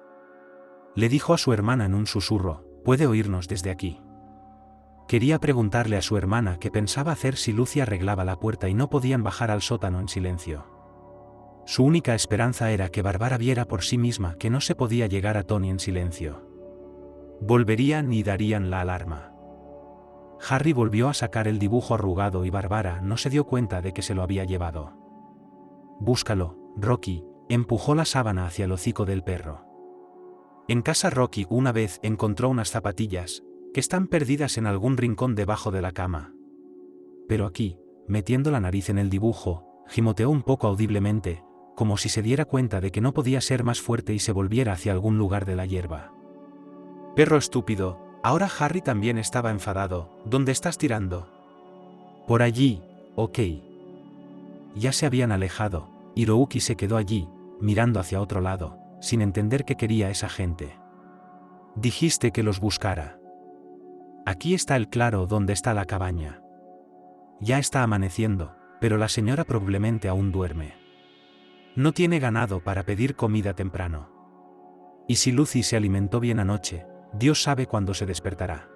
Le dijo a su hermana en un susurro, «¿Puede oírnos desde aquí?». Quería preguntarle a su hermana qué pensaba hacer si Lucy arreglaba la puerta y no podían bajar al sótano en silencio. Su única esperanza era que Bárbara viera por sí misma que no se podía llegar a Tony en silencio. Volverían y darían la alarma. Harry volvió a sacar el dibujo arrugado y Bárbara no se dio cuenta de que se lo había llevado. «Búscalo, Rocky», empujó la sábana hacia el hocico del perro. En casa Rocky una vez encontró unas zapatillas, que están perdidas en algún rincón debajo de la cama. Pero aquí, metiendo la nariz en el dibujo, gimoteó un poco audiblemente, como si se diera cuenta de que no podía ser más fuerte y se volviera hacia algún lugar de la hierba. «Perro estúpido». Ahora Harry también estaba enfadado. «¿Dónde estás tirando?» «Por allí, ok». Ya se habían alejado, y Hiroyuki se quedó allí, mirando hacia otro lado, sin entender qué quería esa gente. «Dijiste que los buscara. Aquí está el claro donde está la cabaña. Ya está amaneciendo, pero la señora probablemente aún duerme. No tiene ganado para pedir comida temprano. Y si Lucy se alimentó bien anoche, Dios sabe cuándo se despertará».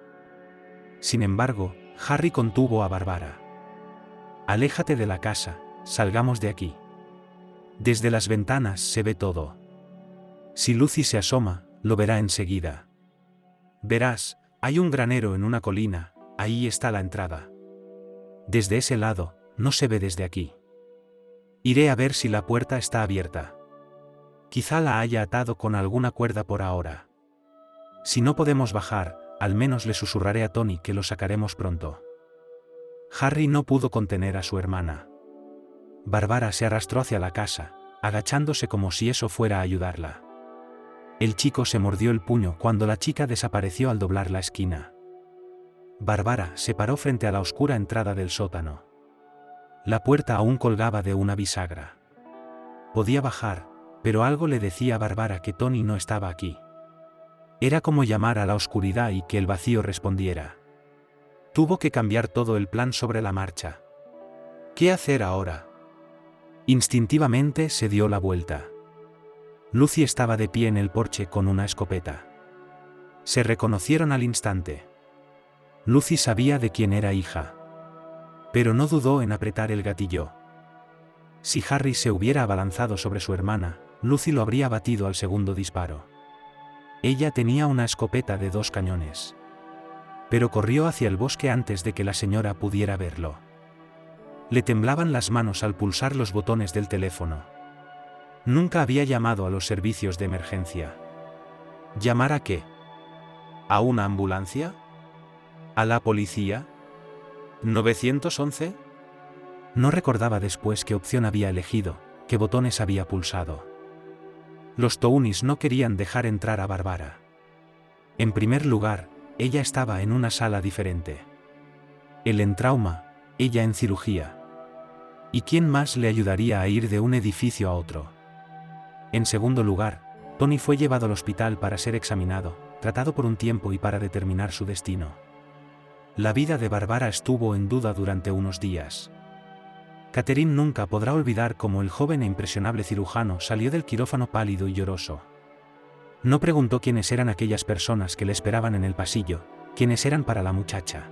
Sin embargo, Harry contuvo a Bárbara. «Aléjate de la casa, salgamos de aquí. Desde las ventanas se ve todo. Si Lucy se asoma, lo verá enseguida. Verás, hay un granero en una colina, ahí está la entrada. Desde ese lado, no se ve desde aquí. Iré a ver si la puerta está abierta. Quizá la haya atado con alguna cuerda por ahora. Si no podemos bajar, al menos le susurraré a Tony que lo sacaremos pronto». Harry no pudo contener a su hermana. Bárbara se arrastró hacia la casa, agachándose como si eso fuera a ayudarla. El chico se mordió el puño cuando la chica desapareció al doblar la esquina. Bárbara se paró frente a la oscura entrada del sótano. La puerta aún colgaba de una bisagra. Podía bajar, pero algo le decía a Bárbara que Tony no estaba aquí. Era como llamar a la oscuridad y que el vacío respondiera. Tuvo que cambiar todo el plan sobre la marcha. ¿Qué hacer ahora? Instintivamente se dio la vuelta. Lucy estaba de pie en el porche con una escopeta. Se reconocieron al instante. Lucy sabía de quién era hija. Pero no dudó en apretar el gatillo. Si Harry se hubiera abalanzado sobre su hermana, Lucy lo habría batido al segundo disparo. Ella tenía una escopeta de 2 cañones. Pero corrió hacia el bosque antes de que la señora pudiera verlo. Le temblaban las manos al pulsar los botones del teléfono. Nunca había llamado a los servicios de emergencia. ¿Llamar a qué? ¿A una ambulancia? ¿A la policía? ¿911? No recordaba después qué opción había elegido, qué botones había pulsado. Los Townies no querían dejar entrar a Bárbara. En primer lugar, ella estaba en una sala diferente. Él en trauma, ella en cirugía. ¿Y quién más le ayudaría a ir de un edificio a otro? En segundo lugar, Tony fue llevado al hospital para ser examinado, tratado por un tiempo y para determinar su destino. La vida de Bárbara estuvo en duda durante unos días. Catherine nunca podrá olvidar cómo el joven e impresionable cirujano salió del quirófano pálido y lloroso. No preguntó quiénes eran aquellas personas que le esperaban en el pasillo, quiénes eran para la muchacha.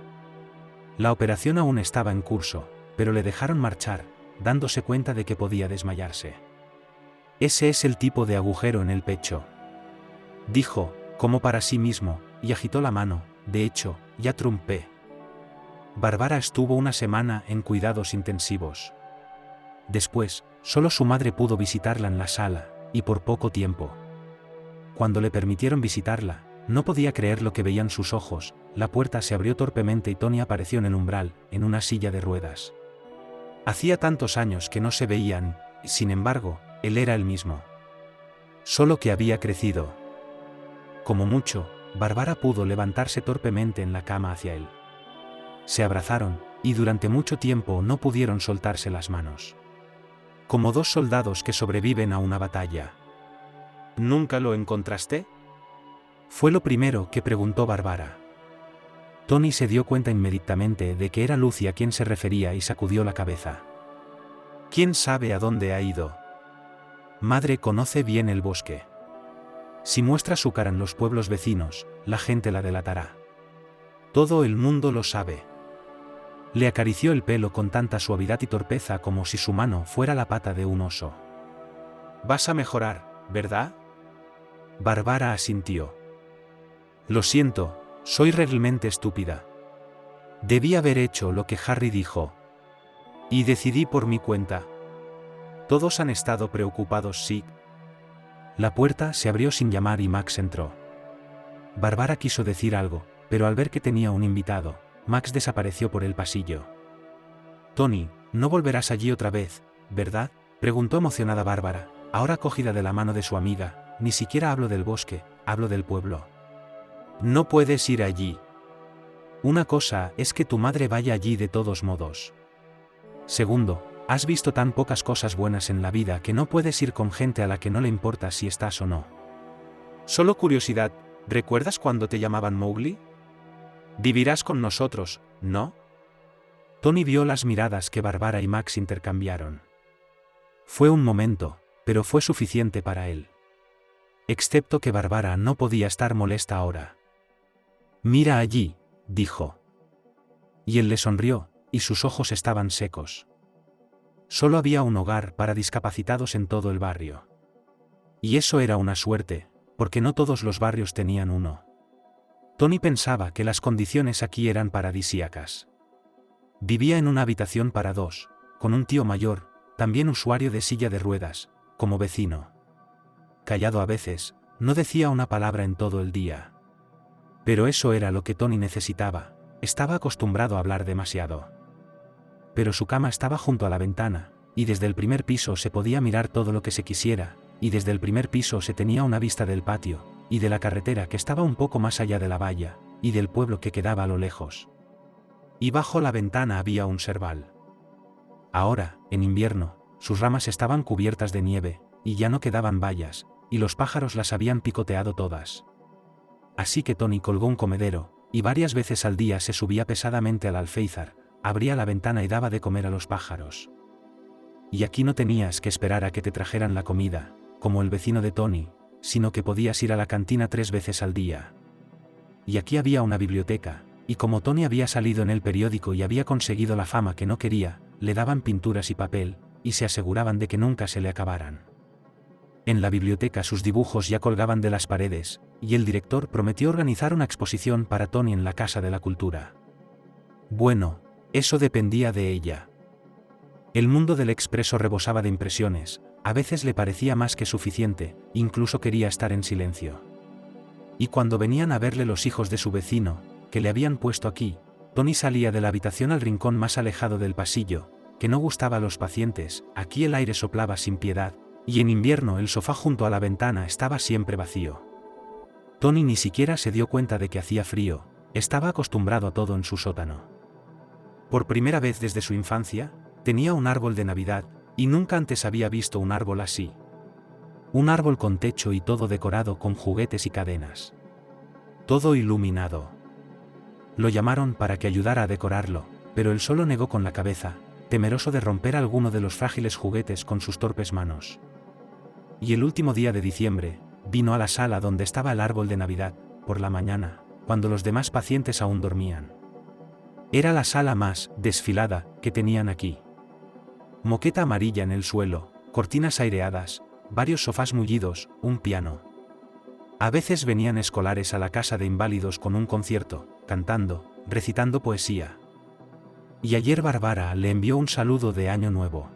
La operación aún estaba en curso, pero le dejaron marchar, dándose cuenta de que podía desmayarse. «Ese es el tipo de agujero en el pecho», dijo, como para sí mismo, y agitó la mano. «De hecho, ya trumpé». Bárbara estuvo una semana en cuidados intensivos. Después, solo su madre pudo visitarla en la sala, y por poco tiempo. Cuando le permitieron visitarla, no podía creer lo que veían sus ojos. La puerta se abrió torpemente y Tony apareció en el umbral, en una silla de ruedas. Hacía tantos años que no se veían, sin embargo, él era el mismo. Solo que había crecido. Como mucho, Bárbara pudo levantarse torpemente en la cama hacia él. Se abrazaron, y durante mucho tiempo no pudieron soltarse las manos. Como dos soldados que sobreviven a una batalla. ¿Nunca lo encontraste? Fue lo primero que preguntó Bárbara. Tony se dio cuenta inmediatamente de que era Lucy a quien se refería y sacudió la cabeza. ¿Quién sabe a dónde ha ido? Madre conoce bien el bosque. Si muestra su cara en los pueblos vecinos, la gente la delatará. Todo el mundo lo sabe. Le acarició el pelo con tanta suavidad y torpeza como si su mano fuera la pata de un oso. Vas a mejorar, ¿verdad? Bárbara asintió. Lo siento, soy realmente estúpida. Debí haber hecho lo que Harry dijo. Y decidí por mi cuenta. Todos han estado preocupados, sí. La puerta se abrió sin llamar y Max entró. Bárbara quiso decir algo, pero al ver que tenía un invitado, Max desapareció por el pasillo. Tony, no volverás allí otra vez, ¿verdad?, preguntó emocionada Bárbara, ahora cogida de la mano de su amiga. Ni siquiera hablo del bosque, hablo del pueblo. No puedes ir allí. Una cosa es que tu madre vaya allí de todos modos. Segundo, has visto tan pocas cosas buenas en la vida que no puedes ir con gente a la que no le importa si estás o no. Solo curiosidad, ¿recuerdas cuando te llamaban Mowgli? Vivirás con nosotros, ¿no? Tony vio las miradas que Bárbara y Max intercambiaron. Fue un momento, pero fue suficiente para él. Excepto que Bárbara no podía estar molesta ahora. Mira allí, dijo. Y él le sonrió, y sus ojos estaban secos. Solo había un hogar para discapacitados en todo el barrio. Y eso era una suerte, porque no todos los barrios tenían uno. Tony pensaba que las condiciones aquí eran paradisíacas. Vivía en una habitación para dos, con un tío mayor, también usuario de silla de ruedas, como vecino. Callado a veces, no decía una palabra en todo el día. Pero eso era lo que Tony necesitaba, estaba acostumbrado a hablar demasiado. Pero su cama estaba junto a la ventana, y desde el primer piso se podía mirar todo lo que se quisiera, y desde el primer piso se tenía una vista del patio, y de la carretera que estaba un poco más allá de la valla, y del pueblo que quedaba a lo lejos. Y bajo la ventana había un serval. Ahora, en invierno, sus ramas estaban cubiertas de nieve, y ya no quedaban bayas, y los pájaros las habían picoteado todas. Así que Tony colgó un comedero, y varias veces al día se subía pesadamente al alféizar, abría la ventana y daba de comer a los pájaros. Y aquí no tenías que esperar a que te trajeran la comida, como el vecino de Tony, sino que podías ir a la cantina 3 veces al día. Y aquí había una biblioteca, y como Tony había salido en el periódico y había conseguido la fama que no quería, le daban pinturas y papel, y se aseguraban de que nunca se le acabaran. En la biblioteca sus dibujos ya colgaban de las paredes, y el director prometió organizar una exposición para Tony en la Casa de la Cultura. Bueno, eso dependía de ella. El mundo del Expreso rebosaba de impresiones, a veces le parecía más que suficiente, incluso quería estar en silencio. Y cuando venían a verle los hijos de su vecino, que le habían puesto aquí, Tony salía de la habitación al rincón más alejado del pasillo, que no gustaba a los pacientes, aquí el aire soplaba sin piedad, y en invierno el sofá junto a la ventana estaba siempre vacío. Tony ni siquiera se dio cuenta de que hacía frío, estaba acostumbrado a todo en su sótano. Por primera vez desde su infancia, tenía un árbol de Navidad, y nunca antes había visto un árbol así. Un árbol con techo y todo decorado con juguetes y cadenas. Todo iluminado. Lo llamaron para que ayudara a decorarlo, pero él solo negó con la cabeza, temeroso de romper alguno de los frágiles juguetes con sus torpes manos. Y el último día de diciembre, vino a la sala donde estaba el árbol de Navidad, por la mañana, cuando los demás pacientes aún dormían. Era la sala más desfilada que tenían aquí. Moqueta amarilla en el suelo, cortinas aireadas, varios sofás mullidos, un piano. A veces venían escolares a la casa de inválidos con un concierto, cantando, recitando poesía. Y ayer Bárbara le envió un saludo de Año Nuevo.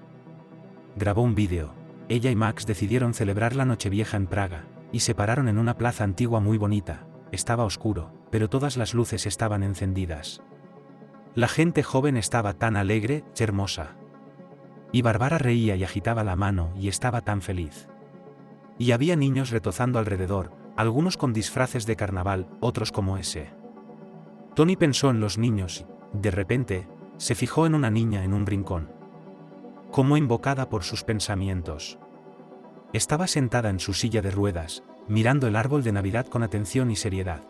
Grabó un vídeo. Ella y Max decidieron celebrar la Nochevieja en Praga, y se pararon en una plaza antigua muy bonita. Estaba oscuro, pero todas las luces estaban encendidas. La gente joven estaba tan alegre, hermosa. Y Bárbara reía y agitaba la mano y estaba tan feliz. Y había niños retozando alrededor, algunos con disfraces de carnaval, otros como ese. Tony pensó en los niños y, de repente, se fijó en una niña en un rincón. Como invocada por sus pensamientos. Estaba sentada en su silla de ruedas, mirando el árbol de Navidad con atención y seriedad.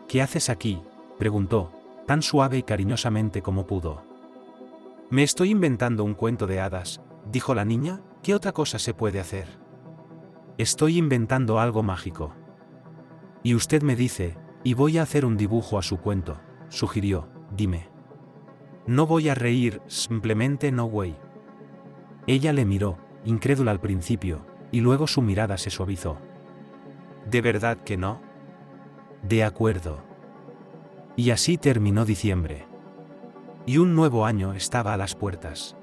¿Qué haces aquí?, preguntó, tan suave y cariñosamente como pudo. Me estoy inventando un cuento de hadas, dijo la niña. ¿Qué otra cosa se puede hacer? Estoy inventando algo mágico. Y usted me dice, y voy a hacer un dibujo a su cuento, sugirió. Dime. No voy a reír, simplemente no way. Ella le miró, incrédula al principio, y luego su mirada se suavizó. ¿De verdad que no? De acuerdo. Y así terminó diciembre. Y un nuevo año estaba a las puertas.